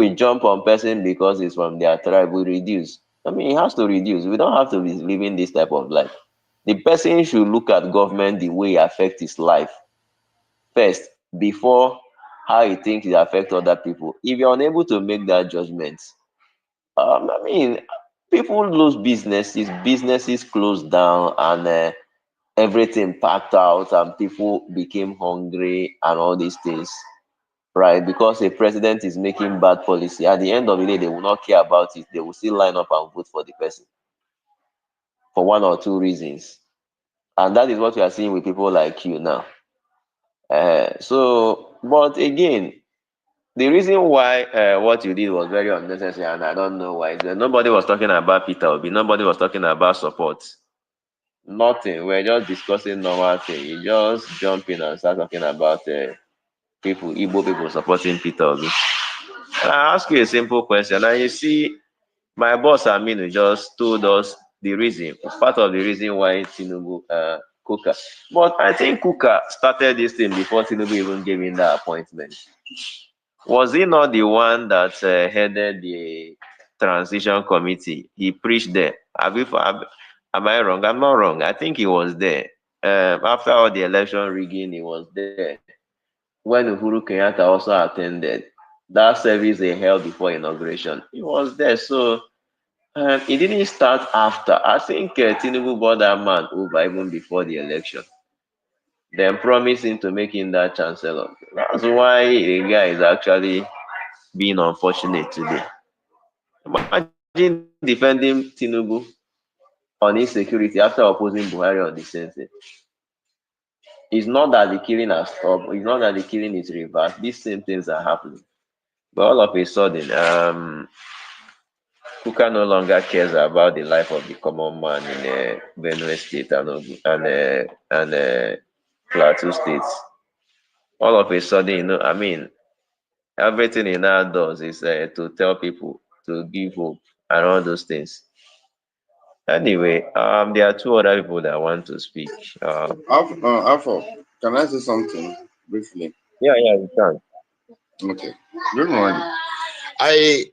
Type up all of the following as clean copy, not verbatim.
will jump on person because it's from their tribe will reduce. I mean, it has to reduce. We don't have to be living this type of life. The person should look at government the way it affects his life first before how he thinks it affects other people. If you're unable to make that judgment, I mean, people lose businesses closed down, and everything packed out, and people became hungry and all these things, right? Because a president is making bad policy. At the end of the day, they will not care about it. They will still line up and vote for the person for one or two reasons. And that is what we are seeing with people like you now. But again, the reason why what you did was very unnecessary, and I don't know why. Nobody was talking about Peter Obi. Nobody was talking about support. Nothing. We're just discussing normal thing. You just jump in and start talking about Igbo people supporting Peter Obi. And I ask you a simple question, and you see, my boss Aminu just told us the reason, part of the reason why Tinubu Kuka. But I think Kuka started this thing before Tinubu even gave him that appointment. Was he not the one that headed the transition committee? He preached there. Am I wrong? I'm not wrong. I think he was there. After all the election rigging, he was there. When Uhuru Kenyatta also attended that service they held before inauguration, he was there. So it didn't start after. I think Tinubu bought that man over even before the election. Then promising to make him that chancellor. That's why the guy is actually being unfortunate today. Imagine defending Tinubu on insecurity after opposing Buhari on the same thing. It's not that the killing has stopped. It's not that the killing is reversed. These same things are happening. But all of a sudden, Kuka no longer cares about the life of the common man in Benue State and Plateau States. All of a sudden, I mean, everything he now does is to tell people to give hope and all those things. Anyway, there are two other people that want to speak. Alpha, can I say something briefly? Yeah, you can. Okay. Good morning. I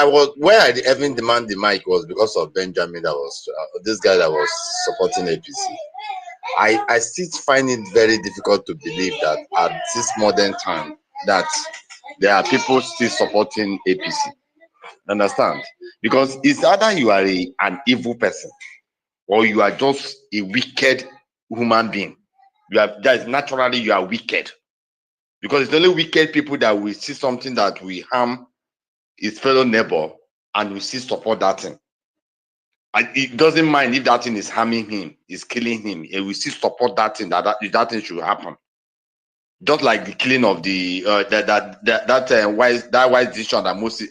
was where I even demand the mic was because of Benjamin, that was this guy that was supporting APC. I still find it very difficult to believe that at this modern time that there are people still supporting APC. Understand? Because it's either you are an evil person or you are just a wicked human being. Naturally you are wicked. Because it's only wicked people that will see something that will harm his fellow neighbor and will still support that thing. And it doesn't mind if that thing is harming him, is killing him. He will still support that thing, that thing should happen. Just like the killing of the wise decision that Moses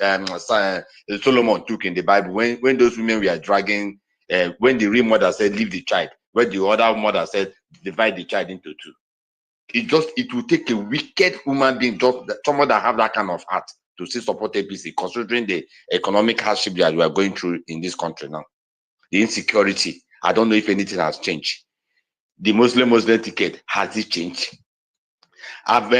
Solomon took in the Bible when those women were dragging when the real mother said leave the child, when the other mother said divide the child into two. It will take a wicked human being, just someone that have that kind of heart, to still support APC, considering the economic hardship that we are going through in this country now. The insecurity, I don't know if anything has changed. The Muslim ticket, has it changed? What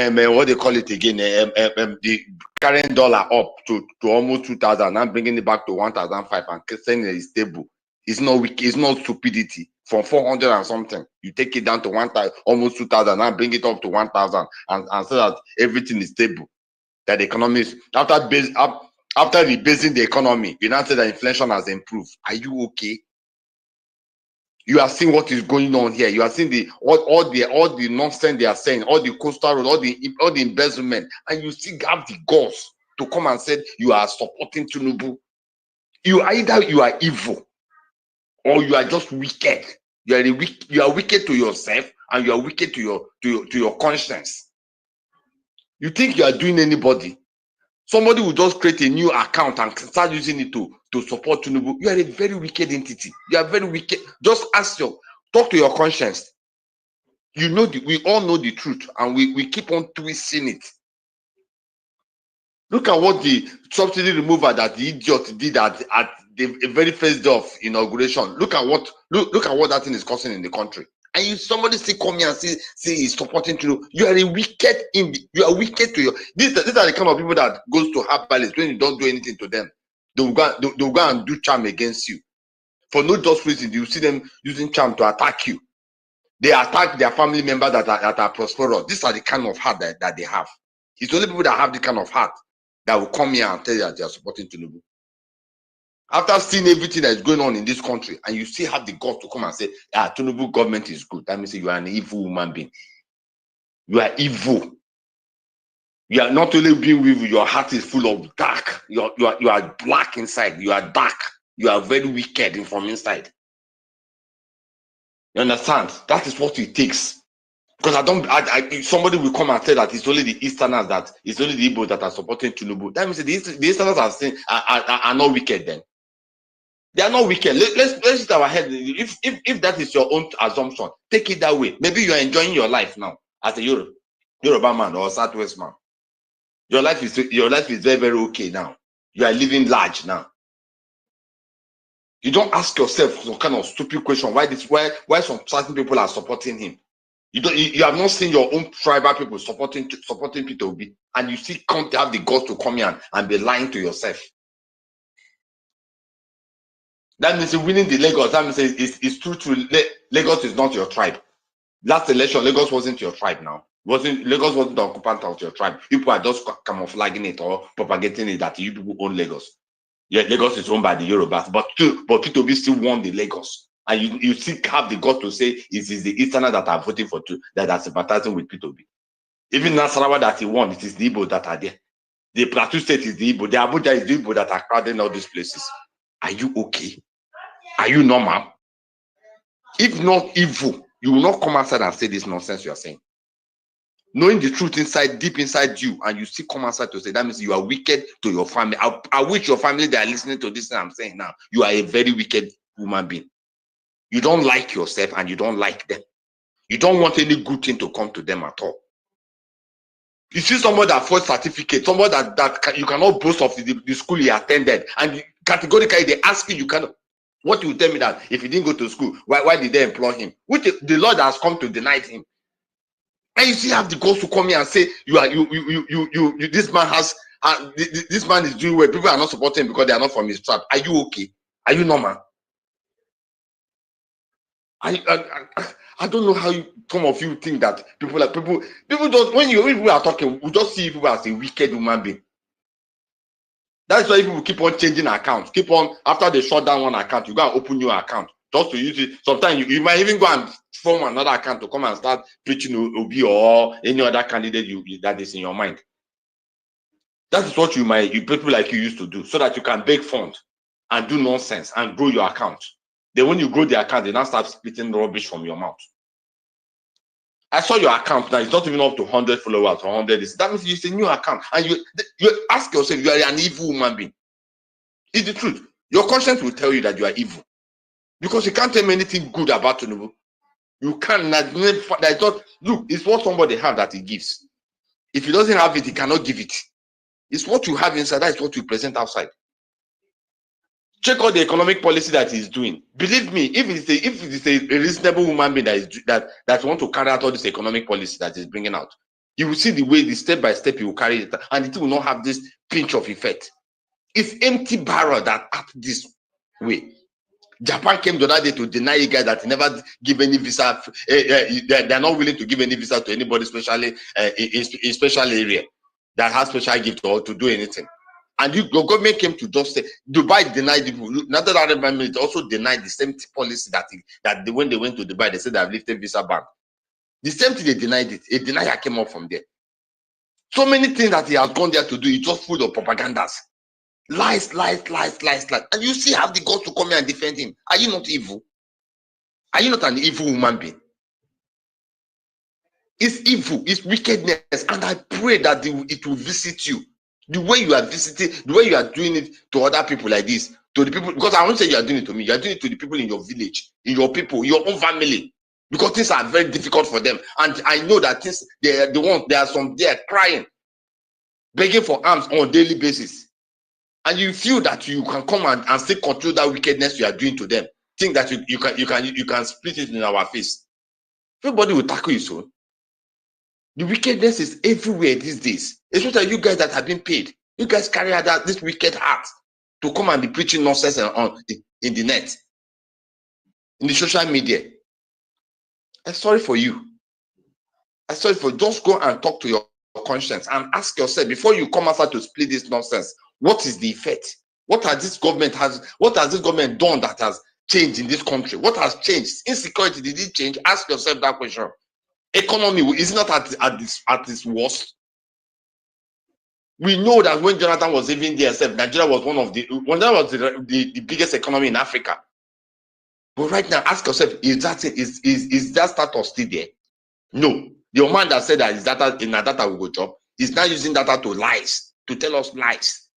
they call it again, the current dollar up to almost 2,000, and bringing it back to 1,005 and saying it is stable. It's not weak, it's not stupidity. From 400 and something, you take it down to 1,000, almost 2,000, and bring it up to 1,000, and say that everything is stable. That the economy is after rebasing the economy, you now say that inflation has improved. Are you okay? You are seeing what is going on here. You are seeing all the nonsense they are saying, all the coastal road, all the embezzlement, and you still have the guts to come and say you are supporting Tinubu. Either you are evil or you are just wicked. You are wicked to yourself, and you are wicked to your conscience. You think you are doing anybody? Somebody will just create a new account and start using it to support Tinubu. You are a very wicked entity. You are very wicked. Just talk to your conscience. You know, we all know the truth, and we keep on twisting it. Look at what the subsidy removal that the idiot did at the very first day of inauguration. Look at what that thing is causing in the country. And you somebody still come here and say he's supporting Tinubu. You are a wicked you are wicked to your these are the kind of people that goes to herbalists when you don't do anything to them. They will go and do charm against you. For no just reason, you see them using charm to attack you. They attack their family members that are prosperous. These are the kind of heart that they have. It's only people that have the kind of heart that will come here and tell you that they are supporting Tinubu. After seeing everything that is going on in this country, and you still have the guts to come and say, Tinubu government is good. That means you are an evil human being. You are evil. You are not only being evil, your heart is full of dark. You are black inside. You are dark. You are very wicked from inside. You understand? That is what it takes. Because somebody will come and say that it's only the Easterners it's only the Igbo that are supporting Tinubu. That means the Easterners are not wicked then. They are not wicked. Let's hit our head. If that is your own assumption, take it that way. Maybe you are enjoying your life now as a Yoruba man or Southwest man. Your life is very, very okay now. You are living large now. You don't ask yourself some kind of stupid question. Why some certain people are supporting him? You have not seen your own tribal people supporting Peter Obi, and you still can't have the guts to come here and be lying to yourself. That means winning the Lagos. That means it's true. Lagos is not your tribe. Last election, Lagos wasn't your tribe now. Lagos wasn't the occupant of your tribe. People are just camouflaging it or propagating it that you people own Lagos. Yeah, Lagos is owned by the Yorubas, but Peter Obi still won the Lagos. And you still have the guts to say it is the Easterners that are voting for that are sympathizing with Peter Obi. Even Nasarawa that he won, it is the Igbo that are there. The Plateau State is the Igbo. The Abuja is the Igbo that are crowding all these places. Are you okay? Are you normal? If not evil, you will not come outside and say this nonsense you are saying. Knowing the truth deep inside you, and you still come outside to say that means you are wicked to your family. I wish your family that are listening to this thing I'm saying now. You are a very wicked human being. You don't like yourself and you don't like them. You don't want any good thing to come to them at all. You see somebody that first certificate, somebody that you cannot boast of the school he attended, and categorically they ask you cannot. What you tell me that if he didn't go to school, why did they employ him? Which the Lord has come to deny him. And you still have the guts to come here and say this man this man is doing well. People are not supporting him because they are not from his tribe. Are you okay? Are you normal? I don't know how some of you think that people don't, when people are talking, we just see people as a wicked human being. That's why people keep on changing accounts. Keep on, after they shut down one account, you go and open your account just to use it. Sometimes you might even go and form another account to come and start preaching Obi or any other candidate that is in your mind. That is what people like you used to do, so that you can beg funds and do nonsense and grow your account. Then when you grow the account, they now start spitting rubbish from your mouth. I saw your account now, it's not even up to 100 followers or 100. That means it's a new account. And you ask yourself, you are an evil human being. It's the truth. Your conscience will tell you that you are evil. Because you can't tell me anything good about Tinubu. You can't. Look, it's what somebody has that he gives. If he doesn't have it, he cannot give it. It's what you have inside, that is what you present outside. Check out the economic policy that he's doing. Believe me, if it's a reasonable human being that want to carry out all this economic policy that he's bringing out, you will see the step by step he will carry it, and it will not have this pinch of effect. It's empty barrel that act this way. Japan came the other day to deny you guys that never give any visa. They're not willing to give any visa to anybody, especially in special area that has special gift or to do anything. And your government came to just say Dubai denied people. Another Arab Emirates also denied the same policy that when they went to Dubai, they said they have lifted visa ban. The same thing, they denied it. A denier came up from there. So many things that he has gone there to do, it's just full of propagandas. Lies. And you still have the guts to come here and defend him. Are you not evil? Are you not an evil human being? It's evil, it's wickedness. And I pray that it will visit you. The way you are visiting, the way you are doing it to other people like this, to the people, because I won't say you are doing it to me, you are doing it to the people in your village, in your people, your own family, because things are very difficult for them. And I know that things, there are some there crying, begging for alms on a daily basis. And you feel that you can come and still control that wickedness you are doing to them. Think that you can split it in our face. Everybody will tackle his own. The wickedness is everywhere these days. Especially you guys that have been paid. You guys carry out this wicked heart to come and be preaching nonsense in the net, in the social media. I'm sorry for you. I'm sorry for just go and talk to your conscience and ask yourself before you come outside to split this nonsense. What is the effect? What has this government done that has changed in this country? What has changed? Insecurity, did it change? Ask yourself that question. Economy is not at its worst. We know that when Jonathan was even there, Nigeria was the biggest economy in Africa. But right now, ask yourself: is that status still there? No. The man that said that his data in our data will go job is now using data to tell us lies.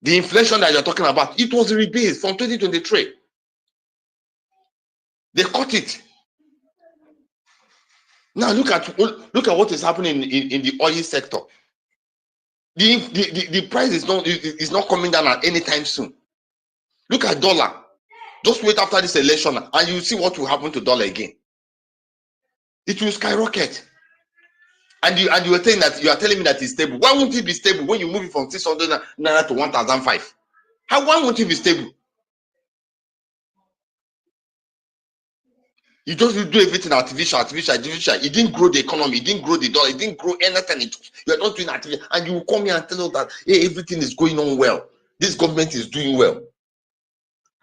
The inflation that you're talking about, it was rebased from 2023. They cut it. Now look at what is happening in the oil sector. The price is not coming down at any time soon. Look at dollar. Just wait after this election and you see what will happen to dollar again. It will skyrocket. And you are telling me that it's stable. Why won't it be stable when you move it from 600 naira to 1,005? Why won't it be stable? You just do everything artificial. It didn't grow the economy. It didn't grow the dollar. It didn't grow anything. You are not doing artificial. And you come here and tell us that, hey, everything is going on well. This government is doing well.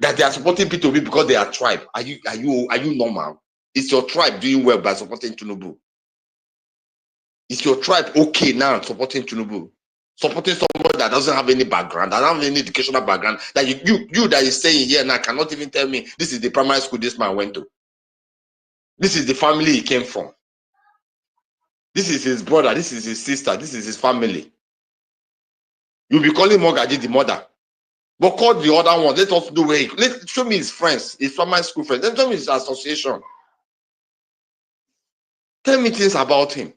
That they are supporting P2B because they are tribe. Are you normal? Is your tribe doing well by supporting Tinubu? Is your tribe okay now supporting Tinubu? Supporting somebody that doesn't have any background, that doesn't have any educational background, that you that is saying here now cannot even tell me this is the primary school this man went to. This is the family he came from. This is his brother, this is his sister, this is his family. You'll be calling Mogaji the mother. But call the other one. Let us know where show me his friends, his primary school friends. Let show me his association. Tell me things about him.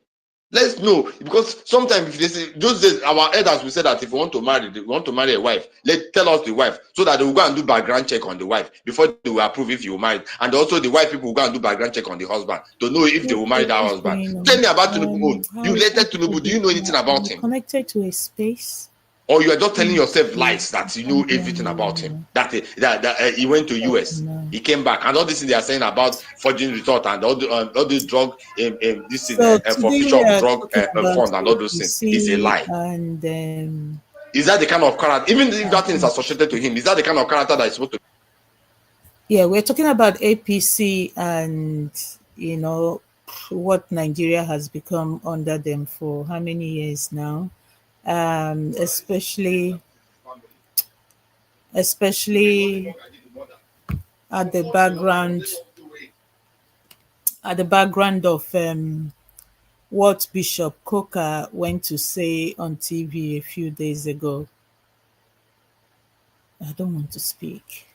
Let's know, because sometimes if they say those days, our elders will say that if we want to marry a wife, tell us the wife, so that they will go and do background check on the wife before they will approve if you will marry. And also the wife people will go and do background check on the husband to know if they will marry that husband. Tell me about Tinubu. You related to Tinubu. Do you know anything about him? Connected to a space. Or you are just telling yourself lies that you know everything about him. That he went to US, he came back, and all this thing they are saying about forging result and all the drug, this is for future of drug fund and all those things is a lie. And is that the kind of character? Even if that thing is associated to him, is that the kind of character that is supposed to? Yeah, we're talking about APC and what Nigeria has become under them for how many years now. Especially at the background of what Bishop Coker went to say on TV a few days ago. I don't want to speak.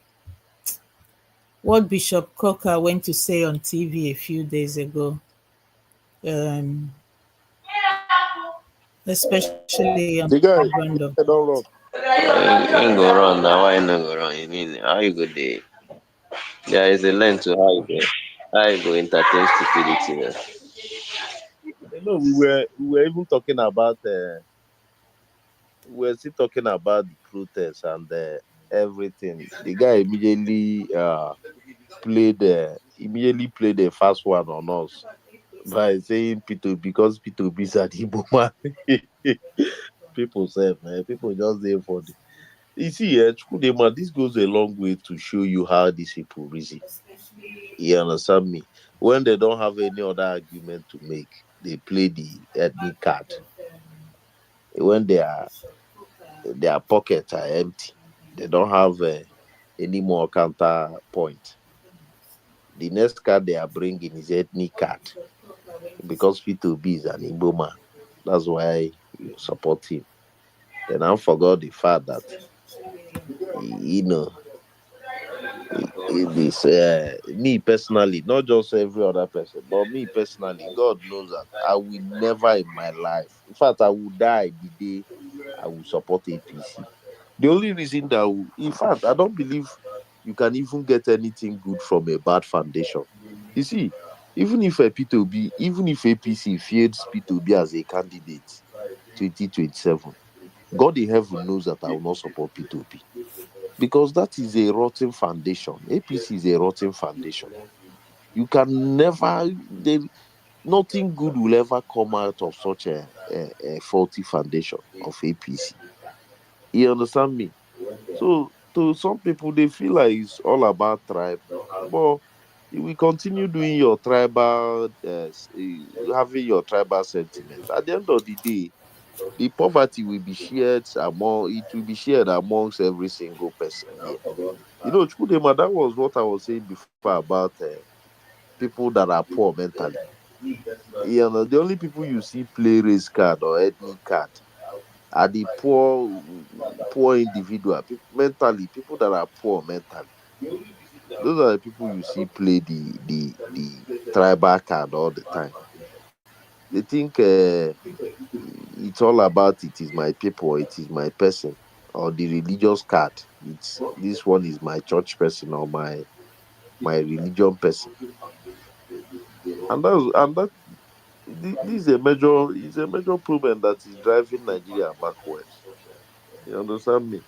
What Bishop Coker went to say on TV a few days ago, especially on The the guy, background of I don't run. You ain't go run now. Why you not go run? You mean how you go there? There is a length to how you go entertain stupidity. Now. You know, we were even talking about we were still talking about the protests and everything. The guy immediately played a fast one on us by saying P2 because P2B is an Igbo man. People say, man, people just there for the. You see, Chukudema, this goes a long way to show you how these people reason. You understand me? When they don't have any other argument to make, they play the ethnic card. When their pockets are empty, they don't have any more counterpoint. The next card they are bringing is ethnic card because P2B is an Igbo man. That's why you support him. Then I forgot the fact that you know this me personally, not just every other person, but me personally, God knows that I will never in my life, in fact, I will die the day I will support APC. The only reason that in fact, I don't believe you can even get anything good from a bad foundation. You see, even if a P2B, even if APC fields P2B as a candidate 2027, God in heaven knows that I will not support P2B. Because that is a rotten foundation. APC is a rotten foundation. You can never, there, nothing good will ever come out of such a faulty foundation of APC. You understand me? So to some people, they feel like it's all about tribe, but you will continue doing your tribal, having your tribal sentiment. At the end of the day, the poverty will be shared among. It will be shared amongst every single person here. You know, Chudema, that was what I was saying before about people that are poor mentally. You know, the only people you see play race card or ethnic card are the poor individual mentally, people that are poor mentally. Those are the people you see play the tribal card all the time. They think it's all about it is my people, it is my person, or the religious card. It's this one is my church person or my religion person, and that this is a major problem that is driving Nigeria backwards. You understand me?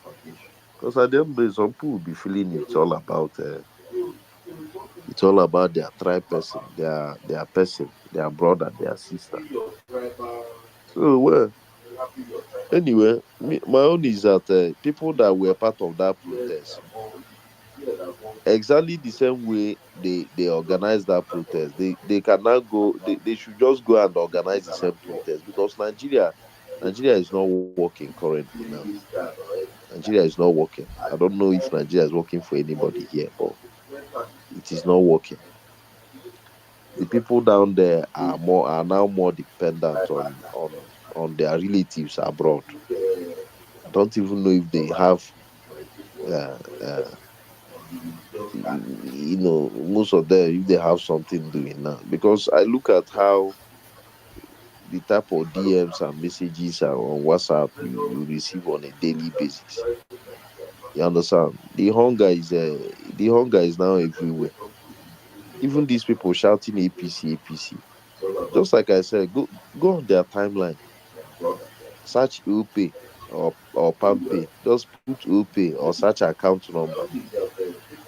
Because at the end of the day, some people will be feeling it's all about their tribe person, their person, their brother, their sister. So well, anyway, my own is that people that were part of that protest, exactly the same way they organized that protest, they can now go. They should just go and organize the same protest because Nigeria is not working currently now. Nigeria is not working. I don't know if Nigeria is working for anybody here, but it is not working. The people down there are now more dependent on their relatives abroad. I don't even know if they have uh, uh, most of them if they have something doing now. Because I look at how the type of DMs and messages are on WhatsApp you receive on a daily basis. You understand? The hunger is now everywhere. Even these people shouting APC, APC. Just like I said, go on their timeline, search OPay or PalmPay. Just put OPay or search account number.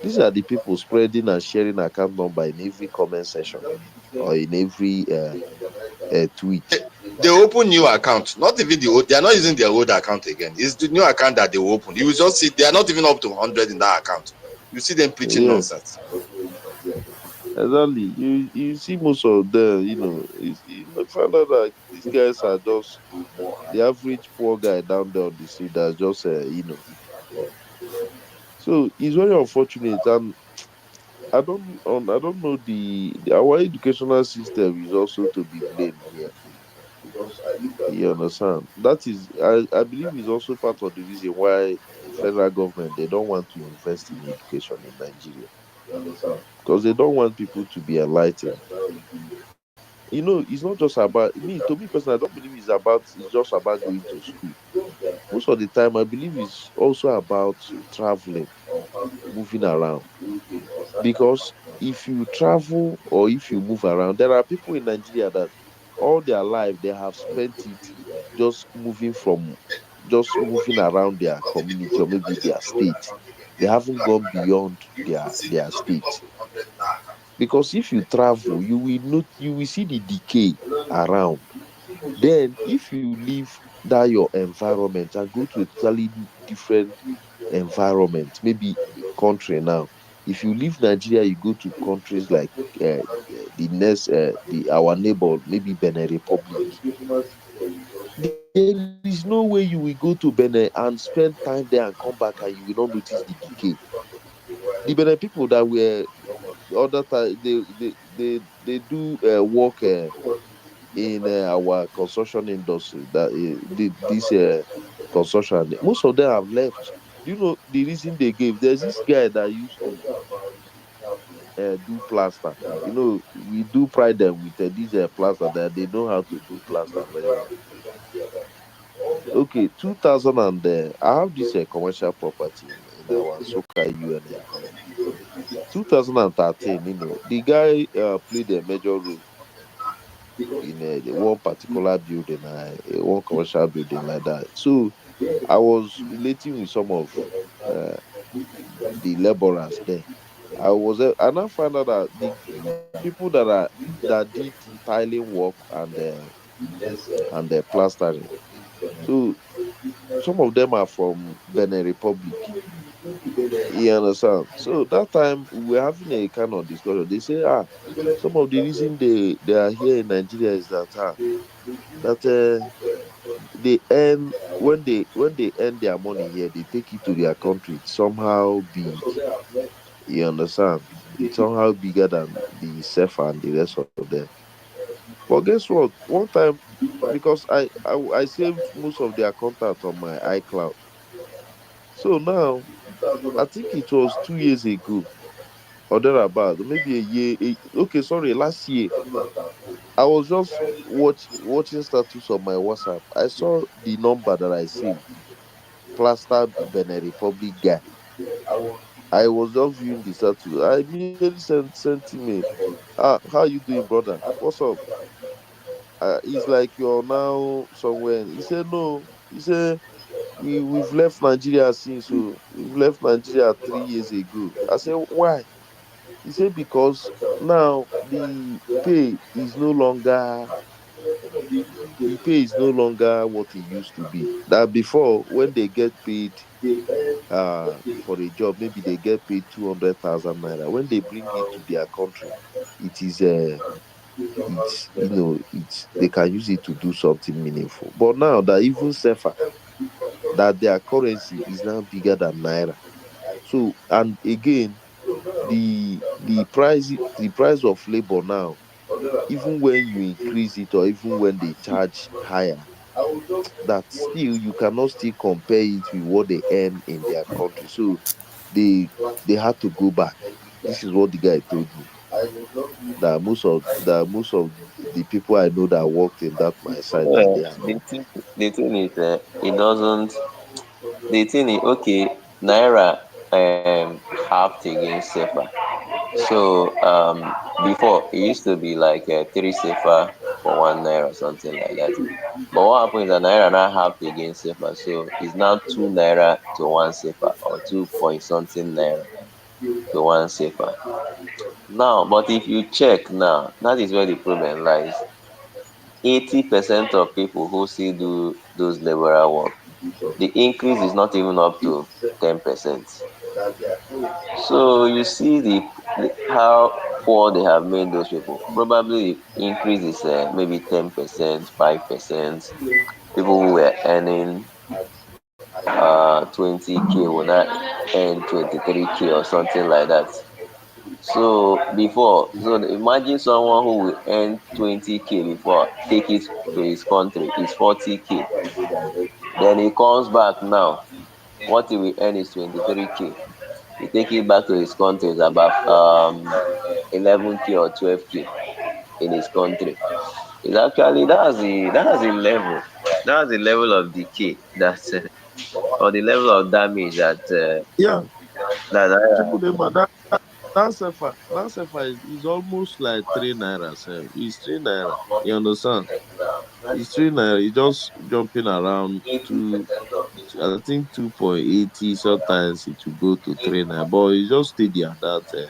These are the people spreading and sharing account number in every comment section or in every tweet. They open new account, not even the old. They are not using their old account again. It's the new account that they open. You will just see they are not even up to 100 in that account. You see them preaching Yeah, nonsense. exactly. You see most of them, find out that these guys are just the average poor guy down there on the street that's just So it's very unfortunate, and I don't know our educational system is also to be blamed here. You understand? That is, I believe, is also part of the reason why federal government they don't want to invest in education in Nigeria because they don't want people to be enlightened. It's not just about me. To me personally, I don't believe it's just about going to school. Most of the time, I believe it's also about traveling, moving around. Because if you travel or if you move around, there are people in Nigeria that all their life they have spent it just just moving around their community or maybe their state. They haven't gone beyond their state. Because if you travel, you will see the decay around. Then if you leave that your environment and go to a totally different environment, maybe country now. If you leave Nigeria, you go to countries like the next, the our neighbor, maybe Benin Republic. There is no way you will go to Benin and spend time there and come back and you will not notice the decay. The Benin people that were other time they do work in our construction industry that this construction. Most of them have left. Do you know the reason they gave? There's this guy that used to do plaster. We do pride them with this plaster that they know how to do plaster very well. Okay, 2000 I have this commercial property in our Soka UNN. 2013, the guy played a major role in the one particular building, one commercial building like that. So I was relating with some of uh, the laborers there. And I found out that the people that did tiling work and the plastering. So some of them are from Benin Republic. You understand? So that time we were having a kind of discussion. They say, some of the reason they are here in Nigeria is that they earn when they earn their money here, they take it to their country. It's somehow big. You understand? It's somehow bigger than the CEFA and the rest of them. But guess what? One time, because I saved most of their contact on my iCloud. So now I think it was 2 years ago or thereabout, maybe a year. Okay, sorry, last year. I was just watching status on my WhatsApp. I saw the number that I saved, Plaster Benin Republic guy. I was just viewing the status. I immediately sent him a, how you doing, brother? What's up? He's like, you're now somewhere. He said no. He said we've left Nigeria since. So we've left Nigeria 3 years ago. I said why? He said because now the pay is no longer what it used to be. That before, when they get paid for a job, maybe they get paid 200,000 naira. When they bring it to their country, it is it's they can use it to do something meaningful. But now that even safer, that their currency is now bigger than naira. So and again, the price of labor now, even when you increase it or even when they charge higher, that still you cannot still compare it with what they earn in their country. So they they had to go back. This is what the guy told me. That most of the people I know that worked in that my side, that Well, they are the thing is, it doesn't. The thing is, okay, naira halved against safer. So before it used to be like three safer for one naira or something like that. But what happened is that naira now halved against safer, so it's now 2 naira to one safer or 2 point something naira to one safer. Now, but if you check now, that is where the problem lies. 80% of people who still do those laborer work, the increase is not even up to 10%. So you see how poor they have made those people. Probably the increase is maybe 10%, 5%. People who were earning 20K will not earn 23K or something like that. So imagine someone who will earn 20K before, take it to his country, is 40K. Then he comes back now. What he will earn is 23K. He take it back to his country, is about 11K or 12K in his country. It's actually that's the level of decay or the level of damage yeah. that People they mad. That sefa is almost like 3 naira. It's 3 naira. You understand? It's 3 naira. It's just jumping around to, I think, 2.80. Sometimes it will go to 3 naira, but it just steady at that.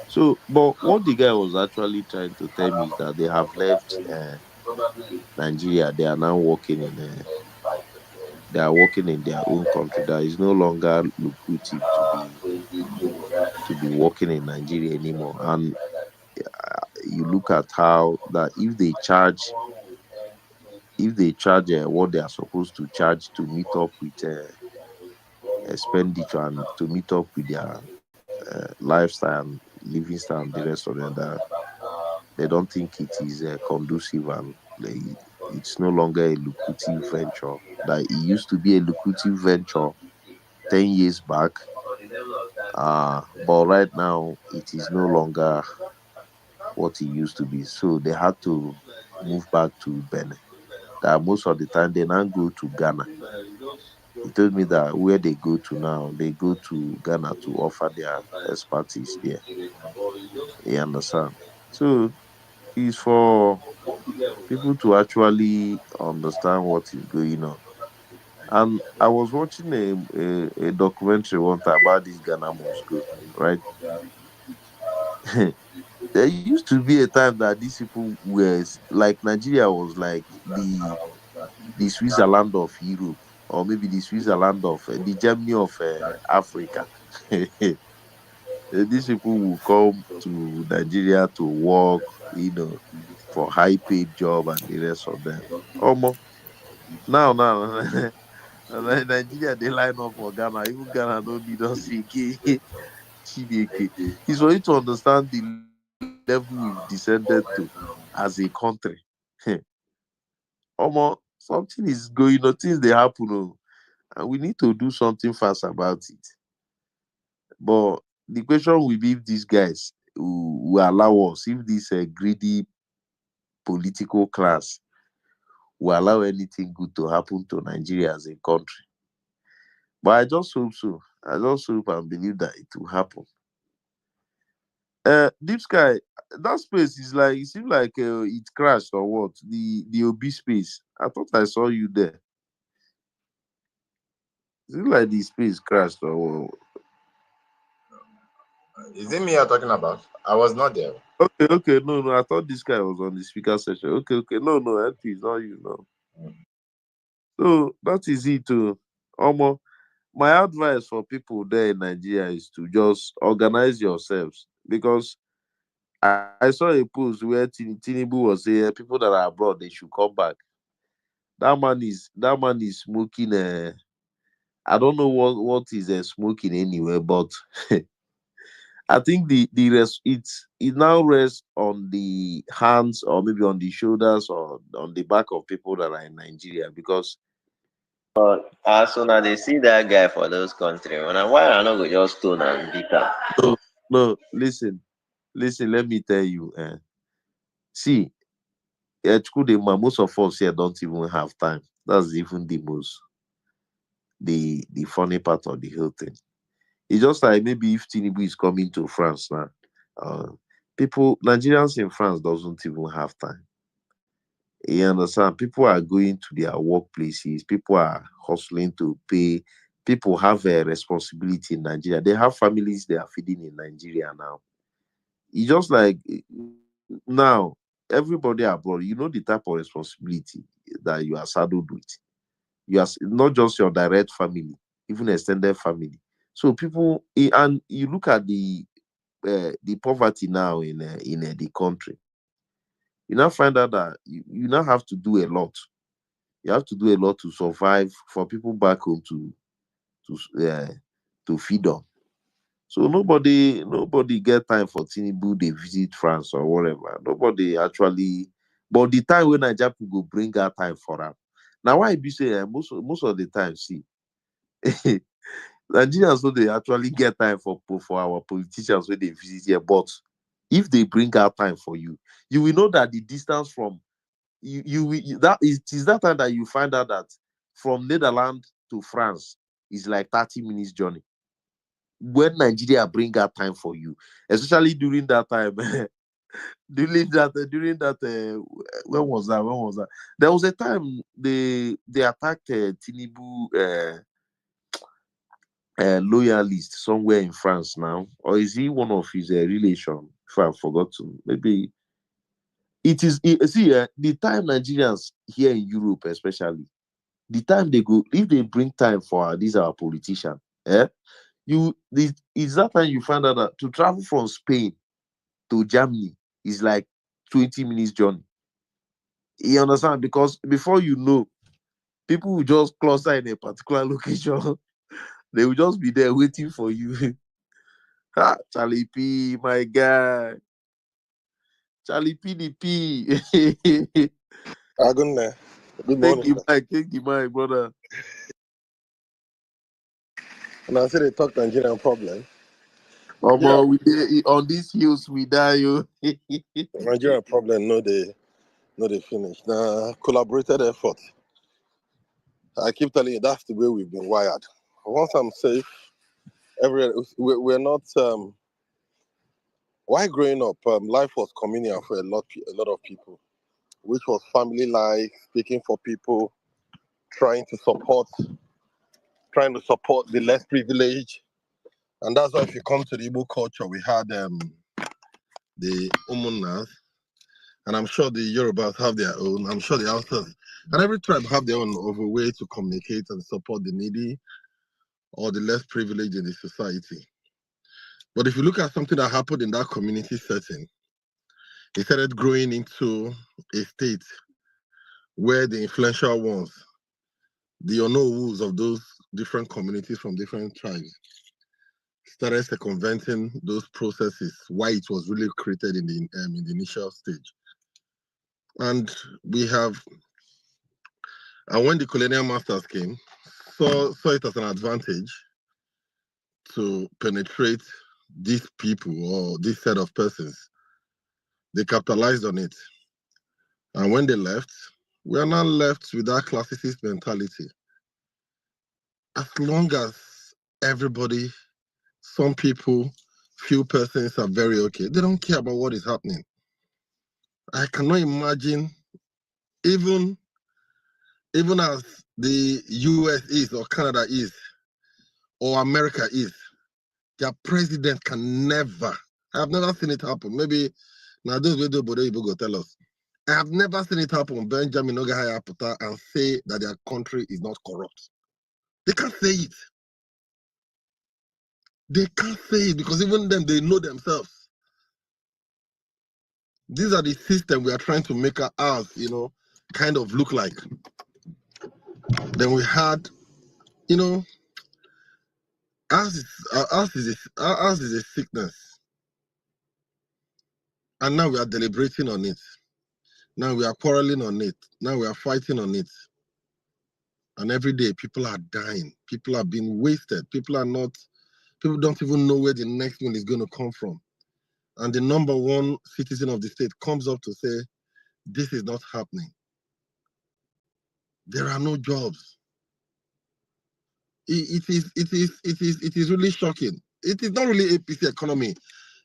So, but what the guy was actually trying to tell me is that they have left Nigeria. They are now working in their own country. That is no longer lucrative to be working in Nigeria anymore. And you look at how that if they charge what they are supposed to charge to meet up with expenditure and to meet up with their lifestyle and living style and the rest of them, that they don't think it is conducive, and it's no longer a lucrative venture. That it used to be a lucrative venture 10 years back, but right now it is no longer what it used to be. So they had to move back to Benin. That most of the time they now go to Ghana. He told me that where they go to now, they go to Ghana to offer their expertise there. You understand? So it's for people to actually understand what is going on. And I was watching a documentary one time about this Ghana must go, right? There used to be a time that these people were like Nigeria was like the Switzerland of Europe, or maybe the Switzerland of the Germany of Africa. These people will come to Nigeria to work, for high paid job and the rest of them. Almost now, Nigeria they line up for Ghana. Even Ghana don't need us again. Chineke. It's for you to understand the level we've descended to as a country. Almost something is going on, things they happen, and we need to do something fast about it. But the question will be if these guys will allow us, if this greedy political class will allow anything good to happen to Nigeria as a country. But I just hope so. I just hope and believe that it will happen. Deep Sky, that space is like, it seems like it crashed or what? The OB space. I thought I saw you there. Is it like the space crashed or what? Is it me you're talking about? I was not there. Okay, no. I thought this guy was on the speaker session. Okay, no, LP, it's not you, no. So that is it too. My advice for people there in Nigeria is to just organize yourselves, because I saw a post where Tinubu was saying people that are abroad they should come back. That man is smoking. I don't know what is smoking anyway, but I think the rest it now rests on the hands or maybe on the shoulders or on the back of people that are in Nigeria, because But as soon as they see that guy for those countries, when I why I not go just stone and beat am. no, no, listen, let me tell you, see, Chukudema, most of us here don't even have time. That's even the funny part of the whole thing. It's just like maybe if Tinubu is coming to France now, uh, Nigerians in France doesn't even have time. You understand? People are going to their workplaces. People are hustling to pay. People have a responsibility in Nigeria. They have families they are feeding in Nigeria now. It's just like now, everybody abroad, the type of responsibility that you are saddled with. You are not just your direct family, even extended family. So people, and you look at the poverty now in the country. You now find out that you now have to do a lot. You have to do a lot to survive for people back home to feed on. So nobody get time for Tinubu. They visit France or whatever. Nobody actually. But the time when Nigeria people go bring out time for them. Now why be say most of the time, see, Nigerians know they actually get time for our politicians when they visit here. But if they bring out time for you, you will know that the distance from that is that time that you find out that from Netherlands to France is like 30 minutes journey. When Nigeria bring out time for you, especially during that time, when was that? When was that? There was a time they attacked Tinubu loyalist somewhere in France now, or is he one of his relation? If I've forgotten, maybe it is. See, the time Nigerians here in Europe, especially the time they go, if they bring time for these our politicians, it's that time you find out that to travel from Spain to Germany is like 20 minutes journey. You understand? Because before you know, people will just cluster in a particular location. They will just be there waiting for you. Charlie P, my guy. Charlie PDP. Agunne, good Take morning. the mic, brother. And I say they talk Nigerian problem. Nigeria, On these hills we die, you. Nigerian problem, no they finish. Now collaborated effort. I keep telling you, that's the way we've been wired. Once I'm safe, we're not. While growing up, life was communal for a lot of people, which was family life, speaking for people, trying to support the less privileged. And that's why if you come to the Igbo culture, we had the Umunas, and I'm sure the Yorubas have their own. I'm sure the Hausas, and every tribe have their own of a way to communicate and support the needy or the less privileged in the society. But if you look at something that happened in that community setting, it started growing into a state where the influential ones, the Onowus of those different communities from different tribes, started circumventing those processes, why it was really created in the initial stage. And when the colonial masters came, saw it as an advantage to penetrate these people or this set of persons. They capitalized on it. And when they left, we are now left with that classicist mentality. As long as everybody, some people, few persons are very okay, they don't care about what is happening. I cannot imagine, even as the US is, or Canada is, or America is, their president can never, I have never seen it happen. Maybe now those video people go tell us. I have never seen it happen. Benjamin Ogahaya Puta and say that their country is not corrupt. They can't say it. They can't say it because even them, they know themselves. These are the systems we are trying to make ours, kind of look like. Then we had, ours is a sickness. And now we are deliberating on it. Now we are quarreling on it. Now we are fighting on it. And every day people are dying. People are being wasted. People don't even know where the next one is going to come from. And the number one citizen of the state comes up to say, this is not happening. There are no jobs. It is really shocking. It is not really APC economy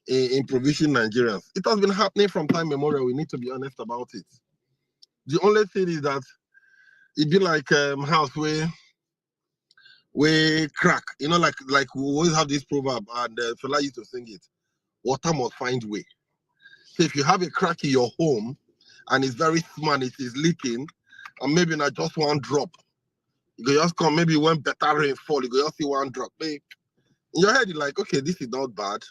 in provision Nigerians. It has been happening from time memorial. We need to be honest about it. The only thing is that it be like house where crack. Like we always have this proverb, and Fela used to sing it. Water must find way. So if you have a crack in your home and it's very small, it is leaking, and maybe not just one drop. You go just come, maybe when better rain fall, you go just see one drop. In your head, you're like, okay, this is not bad.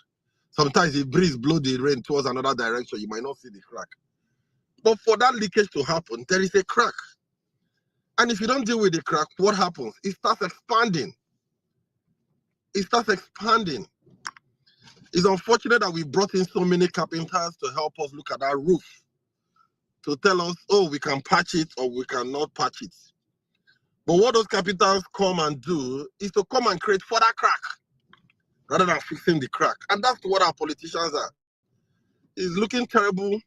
Sometimes if breeze blow the rain towards another direction, you might not see the crack. But for that leakage to happen, there is a crack. And if you don't deal with the crack, what happens? It starts expanding. It's unfortunate that we brought in so many carpenters to help us look at that roof, to tell us, oh, we can patch it or we cannot patch it. But what those carpenters come and do is to come and create further crack rather than fixing the crack. And that's what our politicians are. It's looking terrible.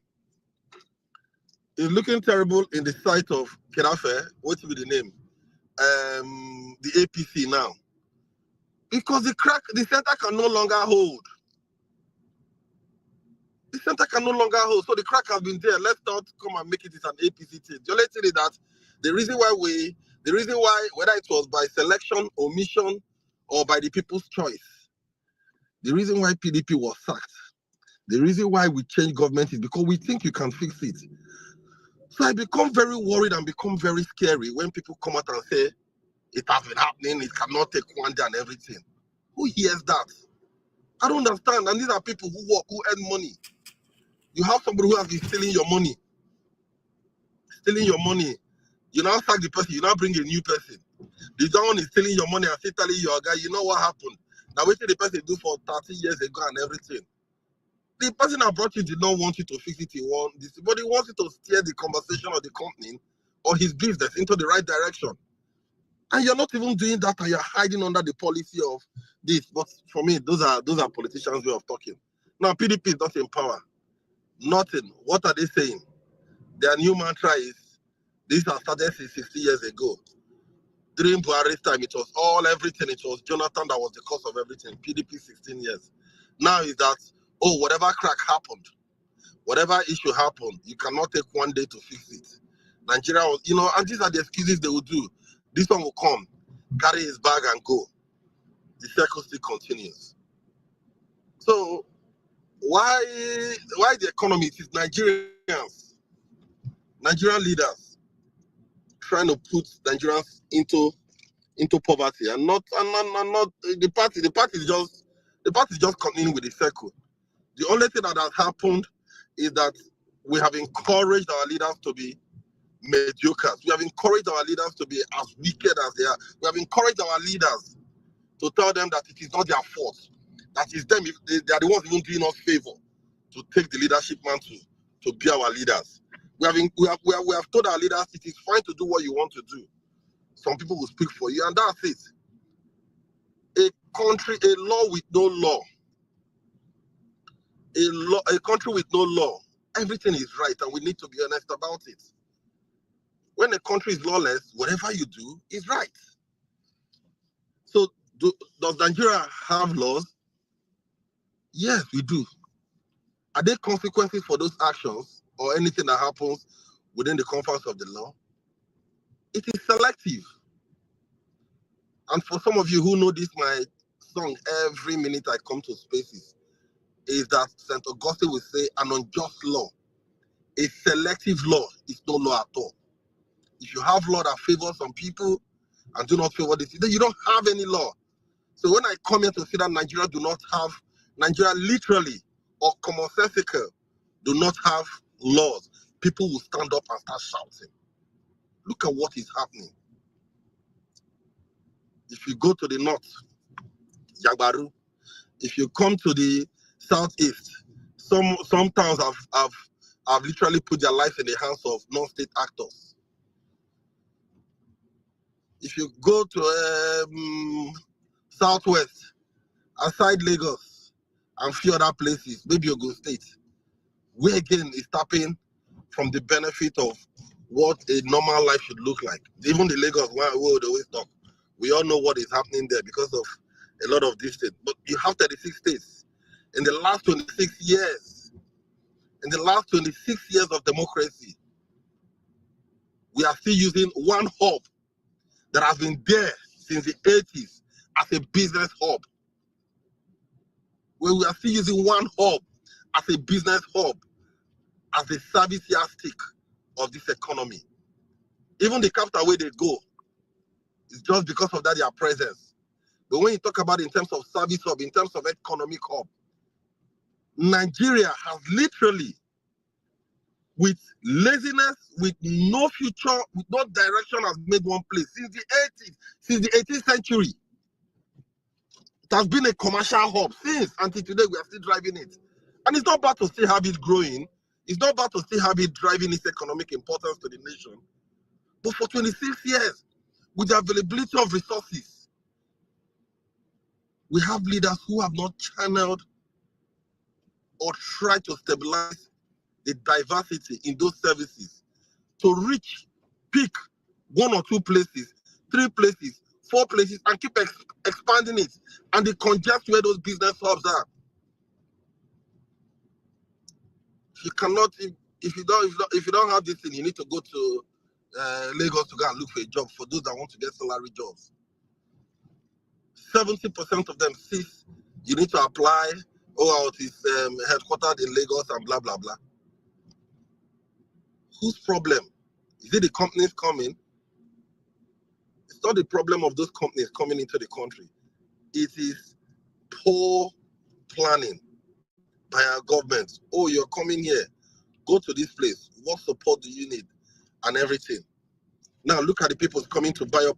It's looking terrible in the sight of Kedafe, what will be the name? The APC now. Because the center can no longer hold. The center can no longer hold. So the crack has been there. Let's not come and make it an APC thing. The only thing is that the reason why, whether it was by selection, omission, or by the people's choice, the reason why PDP was sacked, the reason why we changed government is because we think you can fix it. So I become very worried and become very scary when people come out and say, it has been happening, it cannot take one day and everything. Who hears that? I don't understand. And these are people who work, who earn money. You have somebody who has been stealing your money. You now sack the person, you now bring a new person. The one is stealing your money and still telling your guy, you know what happened? Now what did the person do for 30 years ago and everything? The person that brought you did not want you to fix it, but he wants you to steer the conversation of the company or his business into the right direction. And you're not even doing that, and you're hiding under the policy of this. But for me, those are politicians' way of talking. Now, PDP is not in power. Nothing. What are they saying? Their new mantra is, this has started since 60 years ago. During Buhari's time, it was everything. It was Jonathan that was the cause of everything. PDP 16 years. Now is that, whatever crack happened, whatever issue happened, you cannot take one day to fix it. Nigeria was, and these are the excuses they will do. This one will come, carry his bag and go. The circle still continues. So why the economy? It is Nigerians, Nigerian leaders trying to put Nigerians into poverty, and not the party. The party is just continuing with the circle. The only thing that has happened is that we have encouraged our leaders to be mediocre. We have encouraged our leaders to be as wicked as they are. We have encouraged our leaders to tell them that it is not their fault. That is them. If they are the ones even doing us favor to take the leadership mantle to be our leaders. We have told our leaders it is fine to do what you want to do. Some people will speak for you, and that's it. A law with no law. A country with no law. Everything is right, and we need to be honest about it. When a country is lawless, whatever you do is right. So, does Nigeria have laws? Yes, we do. Are there consequences for those actions or anything that happens within the confines of the law? It is selective. And for some of you who know this, my song, every minute I come to spaces, is that St. Augustine will say an unjust law, a selective law is no law at all. If you have law that favors some people and do not favor this, then you don't have any law. So when I come here to say that Nigeria literally or commonsensical do not have laws, people will stand up and start shouting. Look at what is happening. If you go to the north, Yagbaru. If you come to the southeast, some towns have literally put their lives in the hands of non-state actors. If you go to southwest, aside Lagos and few other places, maybe Ogun State, we again is tapping from the benefit of what a normal life should look like. Even the Lagos, where we always talk, we all know what is happening there because of a lot of these states. But you have 36 states. In the last 26 years of democracy, we are still using one hub that has been there since the 80s as a business hub. Where we are still using one hub as a business hub, as a service yardstick of this economy. Even the capital where they go is just because of that their presence. But when you talk about in terms of service hub, in terms of economic hub, Nigeria has literally, with laziness, with no future, with no direction, has made one place since the 18th century. It has been a commercial hub since until today. We are still driving it, and it's not bad to still have it growing. It's not bad to still have it driving its economic importance to the nation. But for 26 years, with the availability of resources, we have leaders who have not channeled or tried to stabilize the diversity in those services to reach peak 1 or 2 places, 3 places, 4 places, and keep expanding it, and they congest where those business hubs are. You cannot, if you don't have this thing, you need to go to Lagos to go and look for a job. For those that want to get salary jobs, 70% of them says you need to apply. It is headquartered in Lagos and blah blah blah. Whose problem? Is it the companies coming? It's not the problem of those companies coming into the country. It is poor planning by our government. Oh, you're coming here. Go to this place. What support do you need? And everything. Now look at the people coming to buy up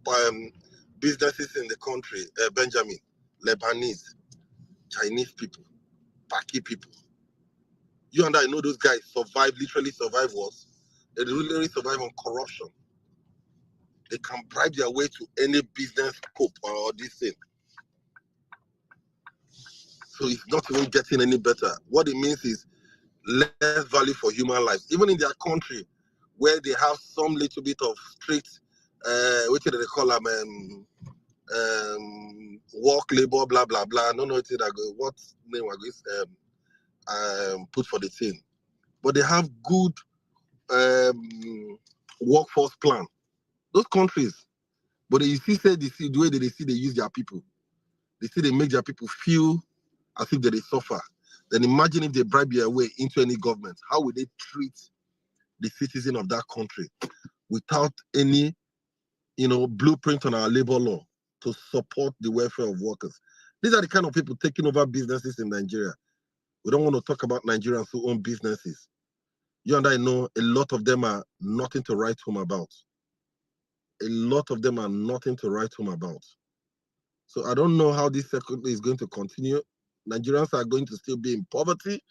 businesses in the country. Benjamin, Lebanese, Chinese people, Paki people. You and I know those guys literally survive what? They literally survive on corruption. They can bribe their way to any business scope or this thing. So it's not even getting any better. What it means is less value for human life. Even in their country, where they have some little bit of strict what did they call them? Work labor, blah blah blah. No, it's that go. What name was this? Put for the thing, but they have good workforce plan. Those countries, but you see, say the way that they use their people. They see they make their people feel as if they suffer. Then imagine if they bribe their way into any government. How would they treat the citizen of that country without any, blueprint on our labor law to support the welfare of workers? These are the kind of people taking over businesses in Nigeria. We don't want to talk about Nigerians who own businesses. You and I know a lot of them are nothing to write home about. A lot of them are nothing to write home about. So I don't know how this cycle is going to continue. Nigerians are going to still be in poverty.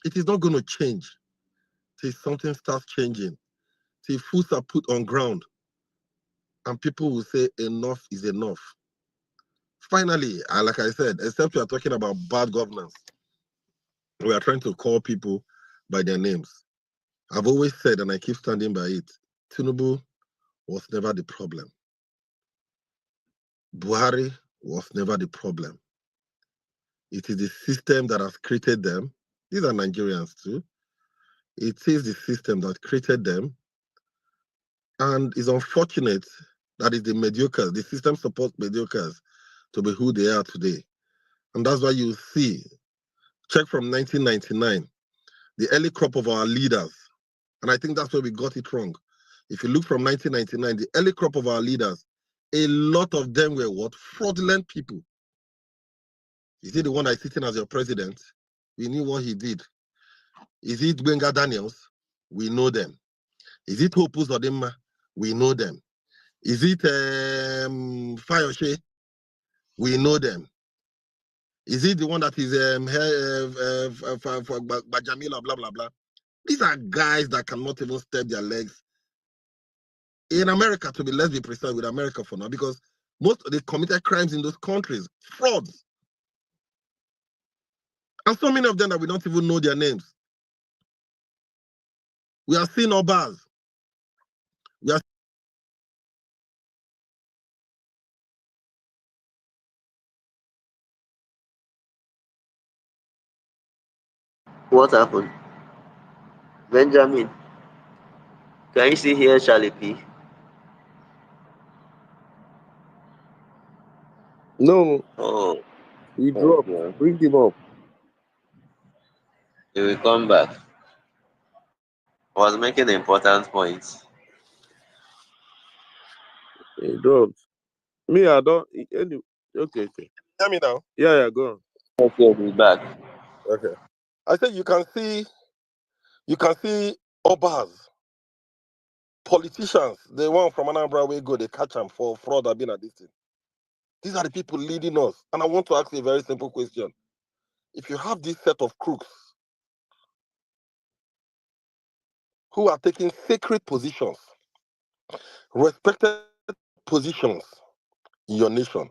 It is not going to change till something starts changing, till foods are put on ground, and people will say enough is enough. Finally, like I said, except we are talking about bad governance, we are trying to call people by their names. I've always said, and I keep standing by it, Tinubu was never the problem. Buhari was never the problem. It is the system that has created them. These are Nigerians too. It is the system that created them. And it's unfortunate that it's the mediocres. The system supports mediocres to be who they are today. And that's why you see, check from 1999, the early crop of our leaders. And I think that's where we got it wrong. If you look from 1999, the early crop of our leaders, a lot of them were what? Fraudulent people. Is he the one that is sitting as your president? We knew what he did. Is it Benga Daniels? We know them. Is it Hope Uzodinma? We know them. Is it Fayoshe? We know them. Is it the one that is Bajamila, blah, blah, blah? These are guys that cannot even step their legs. In America, let's be precise with America for now, because most of the committed crimes in those countries, frauds. And so many of them that we don't even know their names. We are seeing Obas. We are. What happened? Benjamin, can you see here Charlie P? No, Oh, he dropped. okay. Bring him up. He will come back. I was making important points. He dropped. Me, I don't. Anyway, okay. Hear me now? Yeah, go on. Okay, he's back. Okay. I said you can see Obas, politicians, the one from Anambra way go, they catch them for fraud that been at this thing. These are the people leading us. And I want to ask you a very simple question. If you have this set of crooks who are taking sacred positions, respected positions in your nation,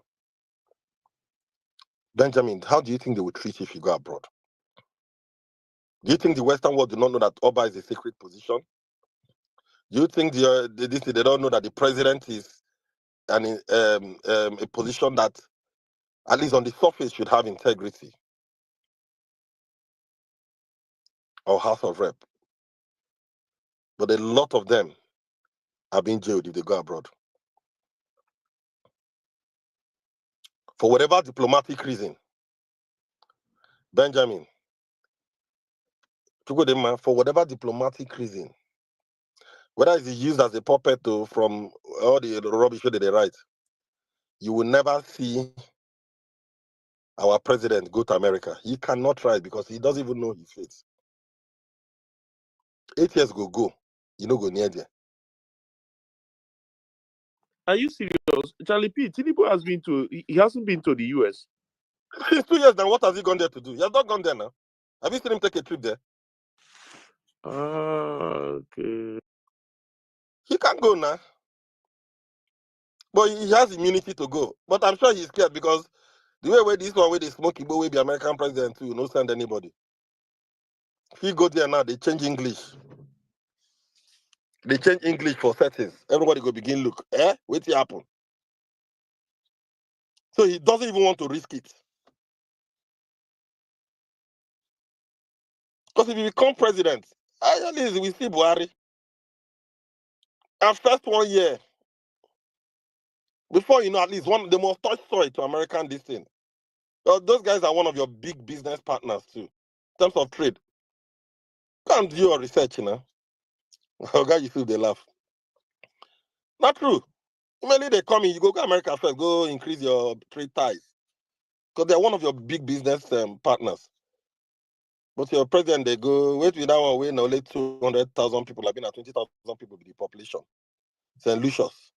Benjamin, how do you think they will treat you if you go abroad? Do you think the Western world do not know that Oba is a sacred position? Do you think they don't know that the president is a position that, at least on the surface, should have integrity? Or House of Rep. But a lot of them are being jailed if they go abroad. For whatever diplomatic reason, Benjamin, for whatever diplomatic reason, whether it's used as a puppet from all the rubbish that they write, you will never see our president go to America. He cannot try because he doesn't even know his fate. 8 years go, you know, go near there. Are you serious? Charlie P, Tinubu has been to, he hasn't been to the US. Since 2 years now, what has he gone there to do? He has not gone there now. Have you seen him take a trip there? Okay. He can't go now. But he has immunity to go. But I'm sure he's scared because the way this one, where they smoke Igbo, will be American president too, no send anybody. If he go there now, they change English. They change English for settings. Everybody go begin look. Wait till happen. So he doesn't even want to risk it. Because if he become president, at least we see Buhari. And first 1 year, before you know, at least one, they must touch soil to American this thing. Well, those guys are one of your big business partners too, in terms of trade. Go and do your research, you know. Okay, you see they laugh. Not true. Immediately they come in, you go America first, go increase your trade ties. Because they're one of your big business partners. But your president, they go, wait with that one, wait, only 200,000 people have been at 20,000 people with the population. St. Lucius.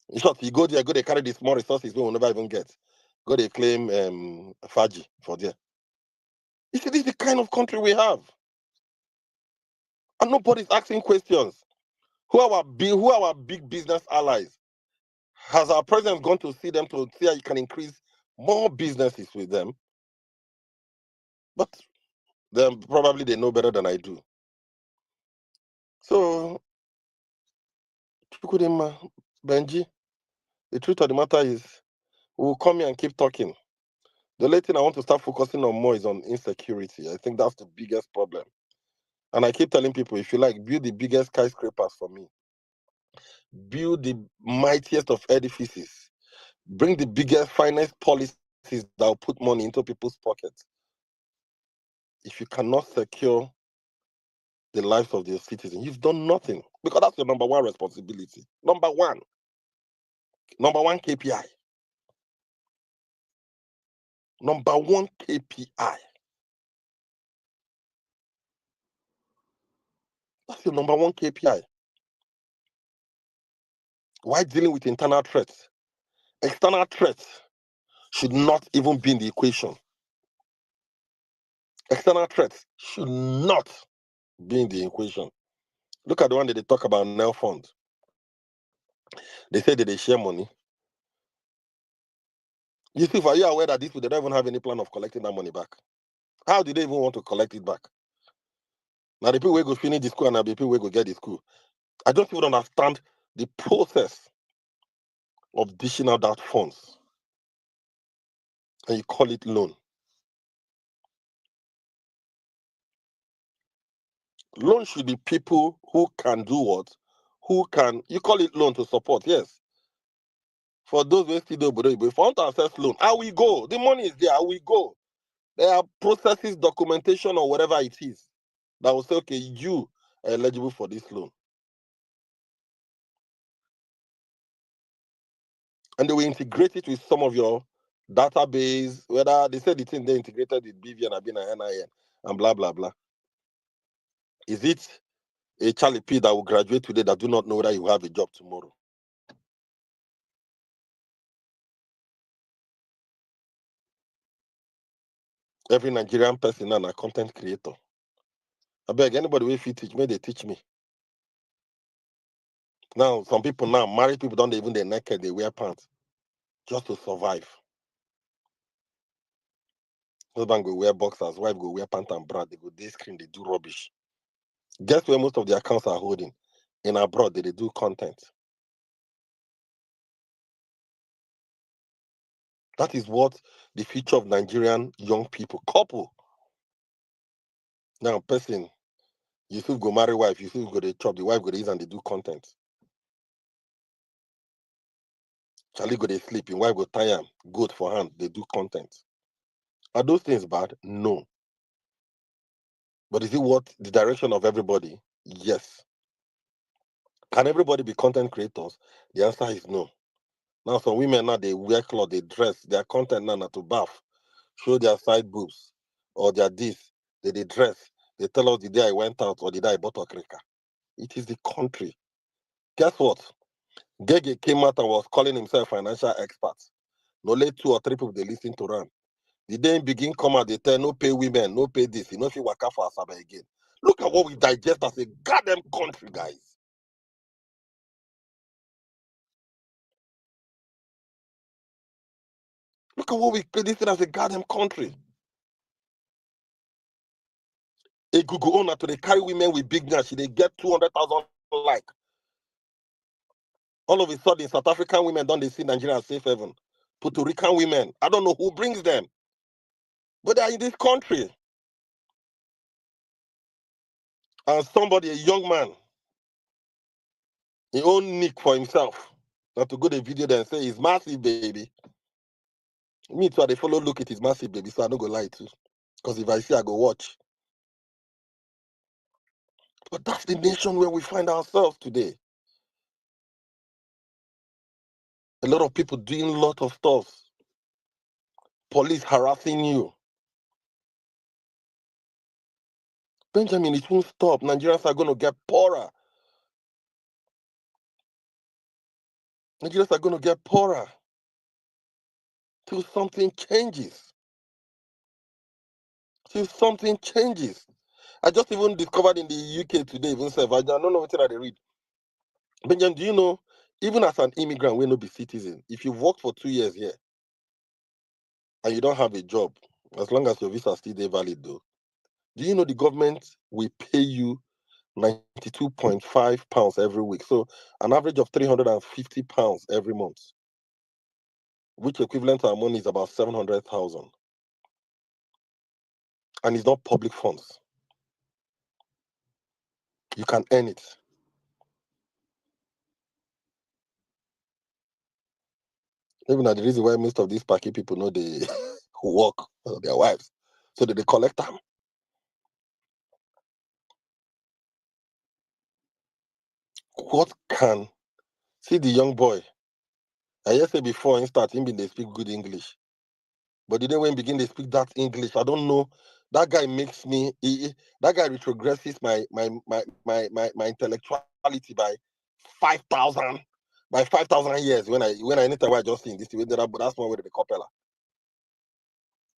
In short, you go there, go they carry the small resources we will never even get. Go they claim Faji for there. You see, this is the kind of country we have. And nobody's asking questions. Who are our big business allies? Has our president gone to see them to see how you can increase more businesses with them? But then probably they know better than I do. So, Chukwudema, Benji, the truth of the matter is, we'll come here and keep talking. The only thing I want to start focusing on more is on insecurity. I think that's the biggest problem. And I keep telling people, if you like, build the biggest skyscrapers for me. Build the mightiest of edifices. Bring the biggest, finest policies that will put money into people's pockets. If you cannot secure the lives of your citizens, you've done nothing. Because that's your number one responsibility. Number one KPI. Number one KPI. That's your number one KPI. Why dealing with internal threats? External threats should not even be in the equation. External threats should not be in the equation. Look at the one that they talk about Nel Fund. They say that they share money. You see, are you aware that these people, they don't even have any plan of collecting that money back? How do they even want to collect it back? Now, the people will go finish the school and now the people will go get the school. I don't even understand the process of dishing out that funds. And you call it loan. Loan should be people who can do what? You call it loan to support, yes. For those who still do, but if you want to access loan, how we go? The money is there, how we go? There are processes, documentation, or whatever it is that will say, okay, you are eligible for this loan. And they will integrate it with some of your database, whether they said the thing they integrated with BVN, Abina, NIN, and blah, blah, blah. Is it a Charlie P that will graduate today that do not know that you have a job tomorrow? Every Nigerian person and a content creator. I beg anybody will teach me, they teach me. Now, some people now, married people don't even, they're naked, they wear pants just to survive. Husband go wear boxers, wife go wear pants and bra, they go day screen, they do rubbish. Guess where most of the accounts are holding? In abroad, they do content. That is what the future of Nigerian young people couple. Now, person, you still go marry wife, you still go to chop, the wife go to eat and they do content. Charlie go to sleep, your wife go tie him, good for hand, they do content. Are those things bad? No. But is it what the direction of everybody? Yes. Can everybody be content creators? The answer is no. Now some women now they wear clothes, they dress, their content now to bath, show their side boobs, or their this, they dress. They tell us the day I went out or the day I bought a cracker. It is the country. Guess what? Gege came out and was calling himself financial expert. No late 2 or 3 people they listen to him. The day he begin come out, they tell no pay women, no pay this, you know if you work out for Asaba again. Look at what we digest as a goddamn country, guys. Look at what we pay this thing as a goddamn country. A Google owner to they carry women with big nash, they get 200,000 like. All of a sudden, South African women don't they see Nigeria safe haven. Puerto Rican women, I don't know who brings them, but they're in this country. And somebody, a young man, he own nick for himself. Not to go the video there and say he's massive, baby. Me too, they follow look at his massive, baby, so I don't go lie too. Because if I see, I go watch. But that's the nation where we find ourselves today. A lot of people doing a lot of stuff. Police harassing you. Benjamin, it won't stop. Nigerians are going to get poorer. Nigerians are going to get poorer till something changes. Till something changes. I just even discovered in the UK today, even said, I don't know what I read. Benjamin, do you know, even as an immigrant, we no be citizen. If you've worked for 2 years here and you don't have a job, as long as your visa is still there valid though, do you know the government will pay you £92.5 every week? So an average of £350 every month, which equivalent to our money is about 700,000. And it's not public funds. You can earn it. Even the reason why most of these Paki people know they work, their wives, so that they collect them. What can see the young boy? I just said before, in starting, they speak good English, but the day when begin they speak that English, I don't know. That guy makes me. That guy retrogresses my intellectuality by 5,000 years. When I anytime I just sing this, that's one way to the Capella.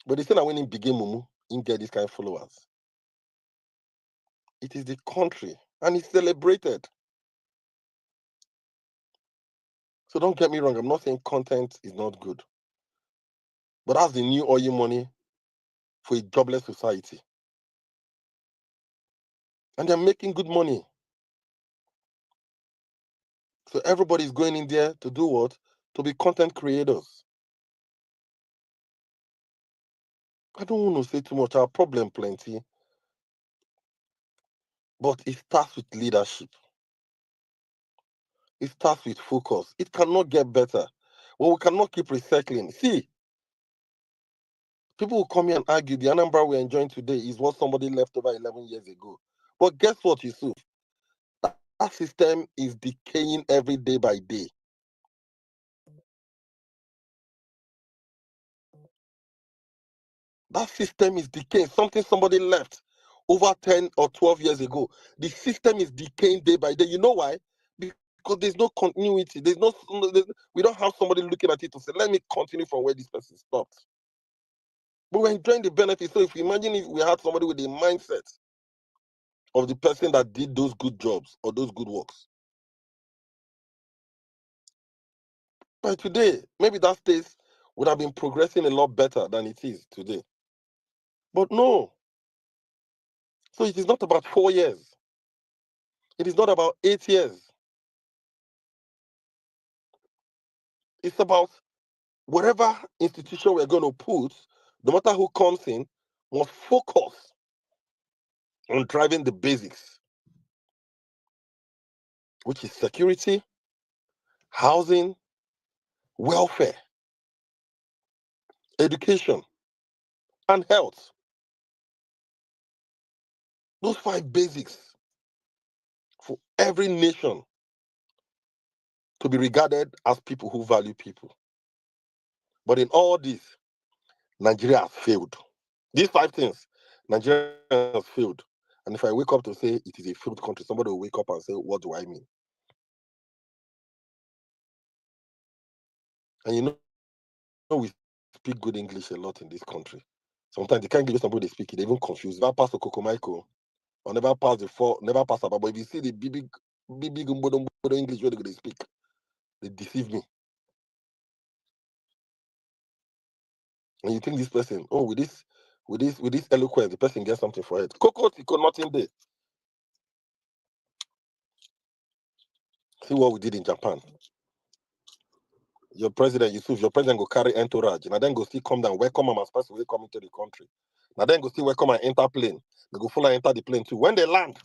But the thing that when he begin Mumu, he get this kind of followers. It is the country, and it's celebrated. So don't get me wrong. I'm not saying content is not good, but that's the new oil money for a jobless society, and they're making good money. So everybody's going in there to do what? To be content creators. I don't want to say too much. Our problem plenty, but it starts with leadership. It starts with focus. It cannot get better. Well, we cannot keep recycling. See, people will come here and argue the Anambra we're enjoying today is what somebody left over 11 years ago. But guess what, Yusuf? That system is decaying every day by day. That system is decaying. Something somebody left over 10 or 12 years ago. The system is decaying day by day. You know why? Because there's no continuity. We don't have somebody looking at it to say, let me continue from where this person stopped. But we're enjoying the benefits. So if you imagine if we had somebody with the mindset of the person that did those good jobs or those good works. But today, maybe that space would have been progressing a lot better than it is today. But no. So it is not about 4 years. It is not about 8 years. It's about whatever institution we're going to put, no matter who comes in, must focus on driving the basics, which is security, housing, welfare, education, and health. Those 5 basics for every nation to be regarded as people who value people. But in all this, Nigeria has failed. These 5 things, Nigeria has failed. And if I wake up to say it is a failed country, somebody will wake up and say, what do I mean? And you know, we speak good English a lot in this country. Sometimes they can't give you somebody they speak it, they even confuse. Never pass the Kokomaiko, or never pass the four, never pass about. But if you see the big English where they speak, they deceive me. And you think this person, oh, with this with this eloquence, the person gets something for it. Coco, nothing there. See what we did in Japan. Your president, Yusuf, your president go carry entourage. Now then go still come down, welcome him as person will come into the country. Now then go still welcome and enter plane. They go full and enter the plane too. When they land,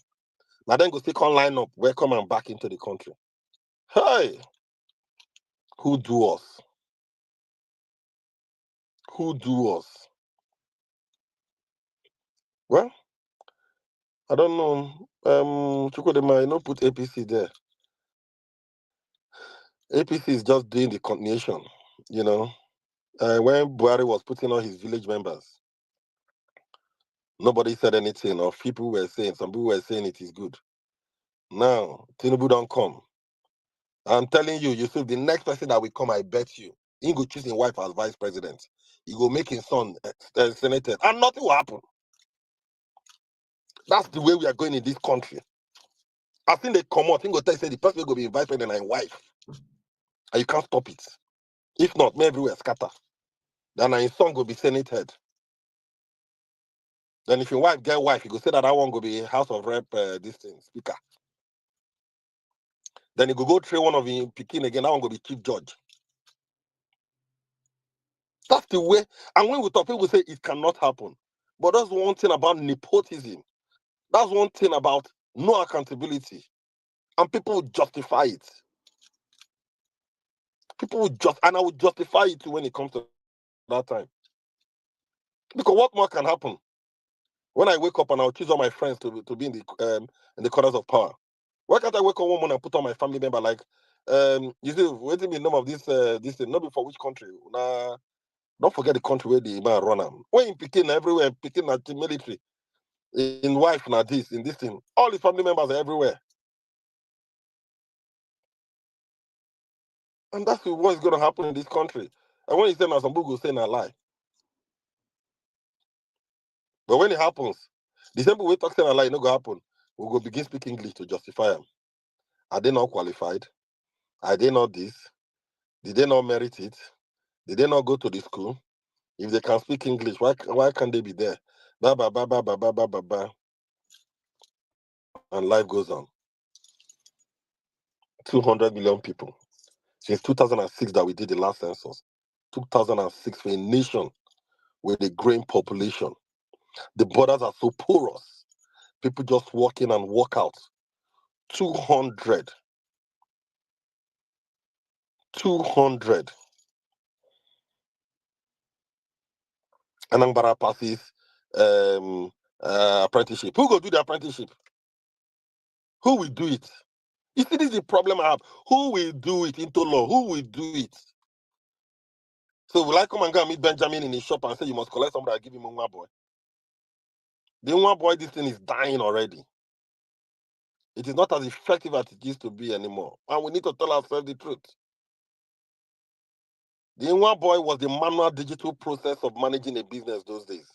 now then go still come line up, welcome and back into the country. Hey, who do us? Who do us? Well, I don't know. Chukwudema, you know, put APC there. APC is just doing the continuation, you know. When Buhari was putting on his village members, nobody said anything, or some people were saying it is good. Now, Tinubu don't come. I'm telling you, Yusuf, the next person that will come, I bet you, he go choose his wife as vice president. He go make his son senator, and nothing will happen. That's the way we are going in this country. I think they come out, I think go tell you, say the person will be vice president and wife, and you can't stop it. If not, may everywhere scatter. Then his son will be senate head. Then if your wife get wife, you go say that one go be House of Rep this thing, speaker. Then you go train one of him picking again, that one go be chief judge. That's the way. And when we talk, people say it cannot happen. But that's one thing about nepotism. That's one thing about no accountability. And people will justify it. And I will justify it too when it comes to that time. Because what more can happen? When I wake up and I'll choose all my friends to be in the corners of power. Why can't I wake up one morning and put on my family member like, you see, waiting the name of this thing, not before which country? Nah, don't forget the country where the man run am. When in Peking, everywhere, Peking at the military, in wife, now this, in this thing, all his family members are everywhere. And that's what's going to happen in this country. And when you say now, some people say a lie. But when it happens, the same people we talk saying a lie, not going to happen. We'll go begin speak English to justify them. Are they not qualified? Are they not this? Did they not merit it? Did they not go to the school? If they can speak English, why can't they be there? Ba ba ba ba ba ba ba ba ba. And life goes on. 200 million people. Since 2006 that we did the last census. 2006 for a nation with a growing population. The borders are so porous. People just walk in and walk out. 200. Anambra passes apprenticeship. Who go do the apprenticeship? Who will do it? You see, this is the problem I have. Who will do it into law? Who will do it? So will I come and go and meet Benjamin in his shop and say you must collect somebody and give him a Nwa boy? The Nwa boy, this thing is dying already. It is not as effective as it used to be anymore. And we need to tell ourselves the truth. The Nwa boy was the manual digital process of managing a business those days.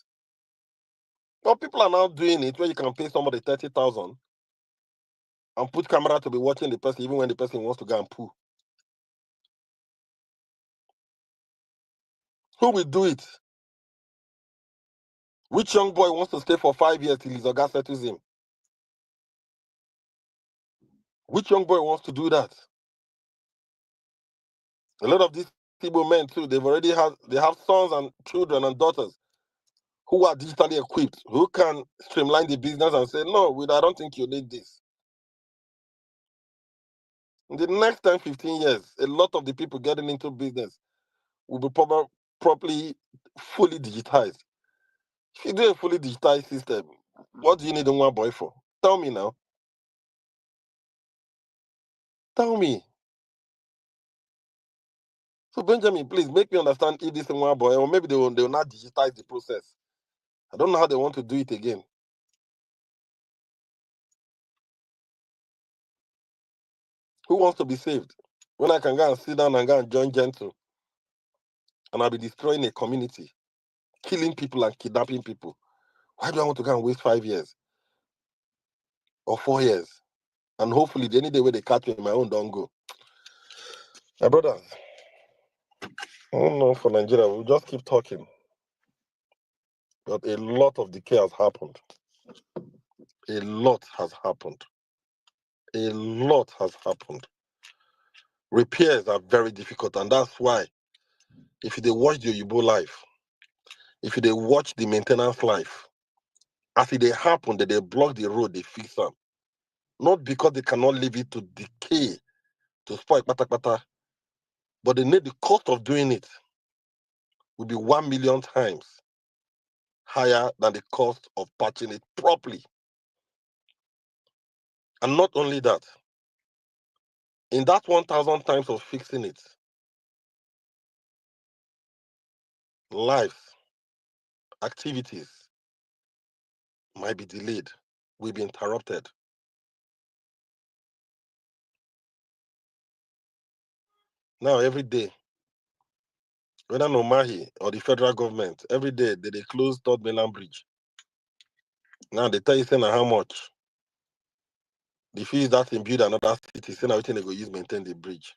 But people are now doing it where you can pay somebody 30,000 and put camera to be watching the person even when the person wants to go and poo. Who will do it? Which young boy wants to stay for 5 years till his oga settles him? Which young boy wants to do that? A lot of these Igbo men too, they have sons and children and daughters who are digitally equipped, who can streamline the business and say, no, I don't think you need this. In the next 10, 15 years, a lot of the people getting into business will be properly fully digitized. If you do a fully digitized system, what do you need a Nwa boy for? Tell me now. Tell me. So Benjamin, please make me understand if this is Nwa boy, or maybe they will not digitize the process. I don't know how they want to do it again. Who wants to be saved? When I can go and sit down and go and join Gentle, and I'll be destroying a community, killing people and kidnapping people. Why do I want to go and waste 5 years or 4 years? And hopefully, any day where they catch me, my own don't go. My brothers, I don't know for Nigeria, we'll just keep talking. But a lot of decay has happened. A lot has happened. A lot has happened. Repairs are very difficult, and that's why if they watch the Oyibo life, if they watch the maintenance life, as they happen, that they block the road, they fix them. Not because they cannot leave it to decay, to spoil pata, but they need the cost of doing it will be 1 million times higher than the cost of patching it properly. And not only that, in that 1,000 times of fixing it, lives, activities might be delayed, will be interrupted. Now, every day, whether Nomahi or the federal government, every day they close Third Mainland Bridge. Now they tell you saying how much. The fees that in build another city, saying everything they go use maintain the bridge.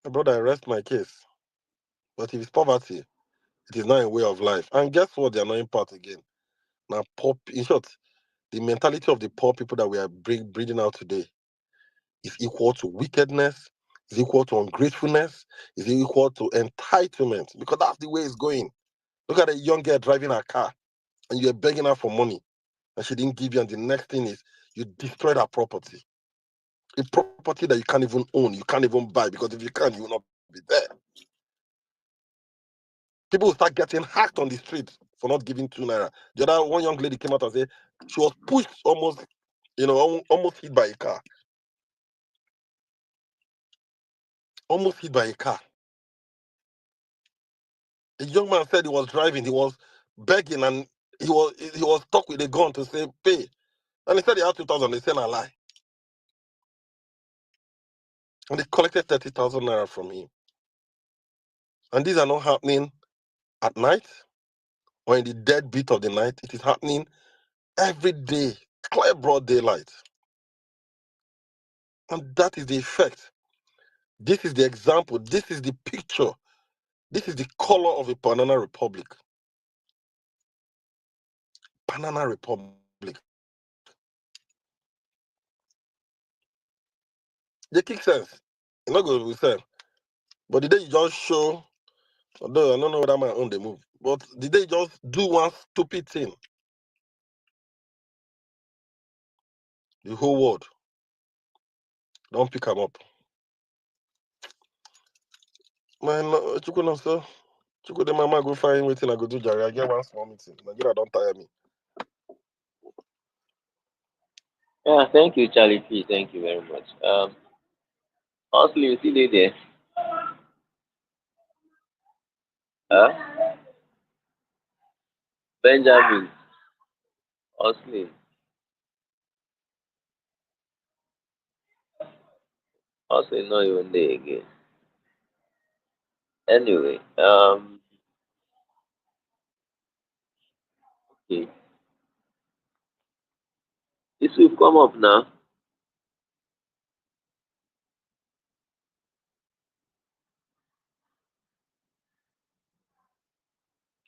My brother, I rest my case. But if it's poverty, it is not a way of life. And guess what? The annoying part again. Now, poor, in short, the mentality of the poor people that we are breeding out today is equal to wickedness, is equal to ungratefulness, is equal to entitlement, because that's the way it's going. Look at a young girl driving her car, and you're begging her for money, and she didn't give you, and the next thing is you destroyed her property. A property that you can't even own, you can't even buy, because if you can, you will not be there. People will start getting hacked on the street for not giving 2 naira. The other one young lady came out and said she was pushed almost hit by a car. Almost hit by a car. A young man said he was driving, he was begging, and he was stuck with a gun to say pay. And he said he had 2,000. They said a lie. And they collected 30,000 naira from him. And these are not happening at night or in the dead beat of the night. It is happening every day, clear broad daylight. And that is the effect. This is the example. This is the picture. This is the color of a banana republic. Banana republic. They kick sense. It's not good with sense. But the day you just show, although I don't know whether my own they move, but the day you just do one stupid thing, the whole world don't pick them up. Man, Chukuna, sir. Chukwude mama go find waiting. I go do Jerry. I get one small meeting. Nigeria don't tire me. Yeah, thank you, Charlie P. Thank you very much. Honestly, you see they there. Benjamin, honestly, honestly, not even there again. Anyway, okay. This will come up now.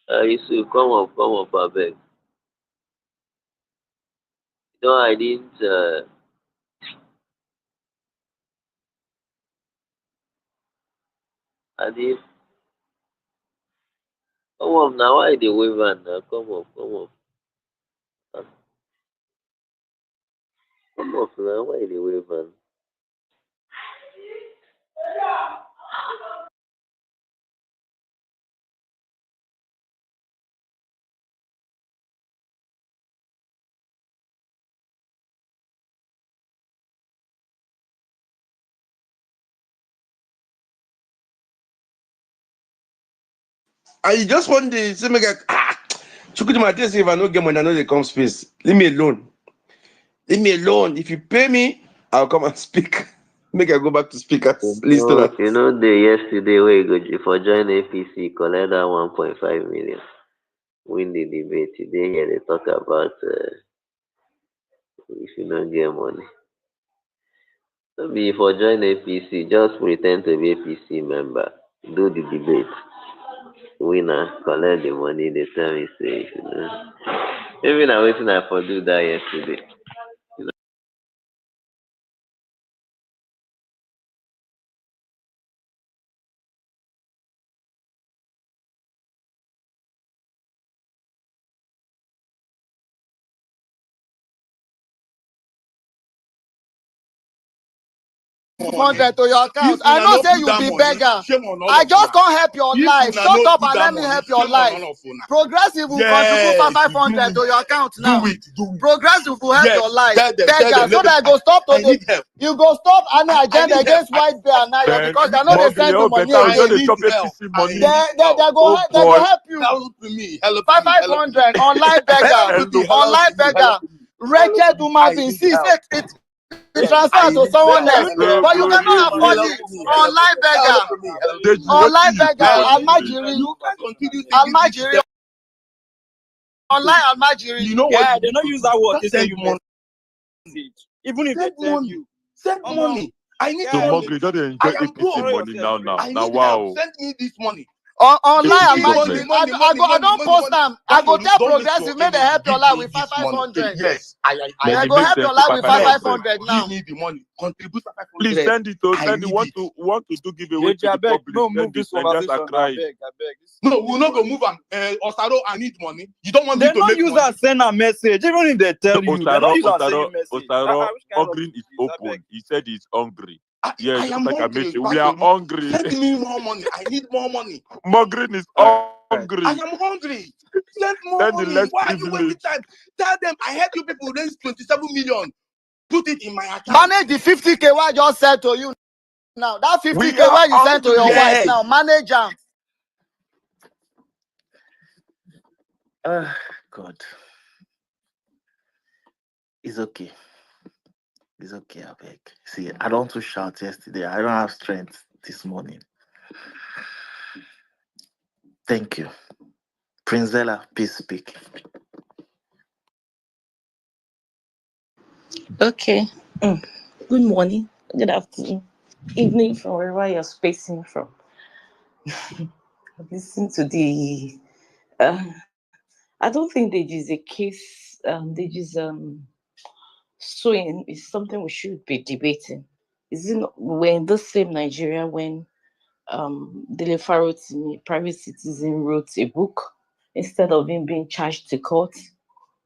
This will come up, I beg. No, I didn't. I didn't. Come up now. Why they wave now? Come up, come up. Uh, Come up now. Why they wave on? And you just one day say make Chukuduma tell say if I no get money, I know they come space. Leave me alone. Leave me alone. If you pay me, I'll come and speak. Make I go back to speakers. Listener. The yesterday where you go for join APC, collect that 1.5 million. Win the debate. Today here they talk about if you don't get money. No be for join APC, just pretend to be APC member. Do the debate. winner collect the money. They tell me say, maybe na wetin I for do that yesterday. money. 100 to your account. If I una know no say put you that be money, beggar. shame on all I of just una. can't help your If life. una Shut no up put and that let me money, help your shame on life. all of una. Progressive will contribute Yes, 500 do to it, your account now. do it. Progressive will help your Yes, life. tell them, Beggar, so let them. that I go stop I to the need help. you go stop any I agenda need help. against white bear now Man, because they know they Mogri, send you oh, money better we again. don't dey chop help. APC money. Help. They go Oh help you. Help me, help me, Five help me. 500 online beggar. Help me, help Online me, beggar. help me. Wretched human I being. need See, help. it transfer I to need someone help. else. But you cannot afford Help it. me, Online beggar. help me, help me. Deji, what Online you beggar. do for this place? Almajiri. You can't continue thinking Almajiri. Online Almajiri. You know what? Yeah, they don't use that word. They say Send you money. message. Even if Send they tell money. you. Send Omo, money. I need So yeah, money. Mogri, don't dey I enjoy am APC broke. money now. I Now need help. wow. Send me this money. Online APC Money, government. Almajiri. I don't post them. I go tell Don't waste your Progressive, may they energy. help your Give life me with this money. 500. Yes, They Mogri, go make help your sense to life with 500. 500 now. Give me the money. Contribute Please 500. send it to I send it. need Want to do giveaway Deji, to I the beg, public. no Send move it. this Nigerians conversation. are I crying. beg, I beg. No, we're not gonna move on. Osaro, I need money. You don't want me They to don't make use money. that send a message. Even if they tell you, they don't use that send you message. Which kind of Ogrin is I beg. open. He said he's hungry. I Yeah, am just like I hungry. mentioned, we are hungry. Send me more money. I need more money. Mogrin is Alright. hungry. I am hungry. Send more Send the money. less Why are you wasting privilege. time? Tell them I help you people raise 27 million. Put it in my account. Manage the 50K I just sent to you now. That 50K We are where you sent to your hungry. wife now. Manage them. God. It's okay. It's okay, I beg. See, I don't want to shout yesterday. I don't have strength this morning. Thank you. Prince Zella, please speak. Okay. Good morning, good afternoon, evening from wherever you're spacing from. Listen to the. I don't think there is a case. There is suing is something we should be debating. Is it not, we're in the same Nigeria when Dele Farotimi, private citizen, wrote a book. Instead of him being charged to court,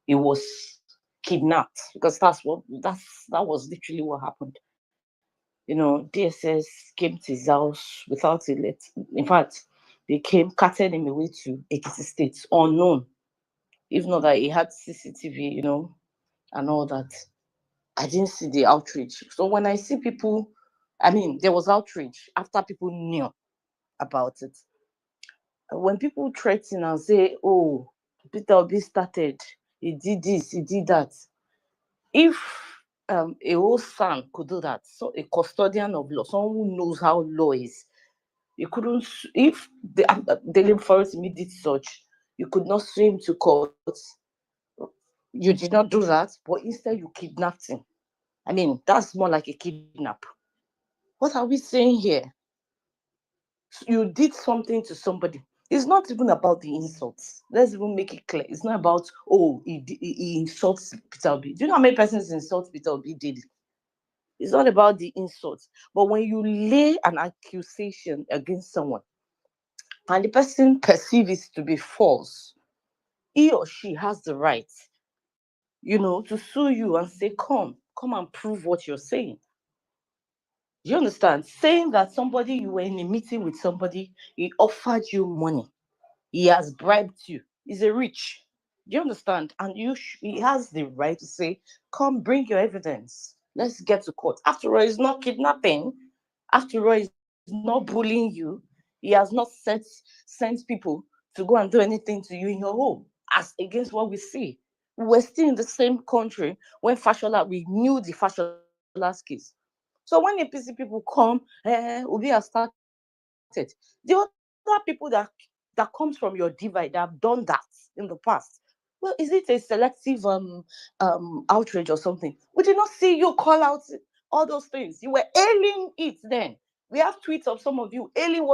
he was kidnapped because that was literally what happened. DSS came to his house without a let. In fact, they carted him away to Ekiti State, unknown. If not that he had CCTV, and all that. I didn't see the outrage. So when I see people, there was outrage after people knew about it. When people threaten and say, "Oh, Peter Obi started, he did this, he did that," if a whole son could do that, so a custodian of law, someone who knows how law is, you couldn't. If the Dele Farotimi did such, you could not sue him to court. You did not do that, but instead you kidnapped him. That's more like a kidnap. What are we saying here? You did something to somebody. It's not even about the insults. Let's even make it clear. It's not about, he insults Peter Obi. Do you know how many persons insult Peter Obi daily? It's not about the insults. But when you lay an accusation against someone and the person perceives it to be false, he or she has the right, to sue you and say, come and prove what you're saying. You understand? Saying that you were in a meeting with somebody, he offered you money, he has bribed you, he's a rich. Do you understand? And he has the right to say, come bring your evidence. Let's get to court. After all, he's not kidnapping. After all, he's not bullying you. He has not sent people to go and do anything to you in your home, as against what we see. We're still in the same country when we knew the Fashola's case. So when APC people come, Obi has started. The other people that comes from your divide that have done that in the past. Well, is it a selective outrage or something? We did not see you call out all those things. You were ailing it then. We have tweets of some of you ailing what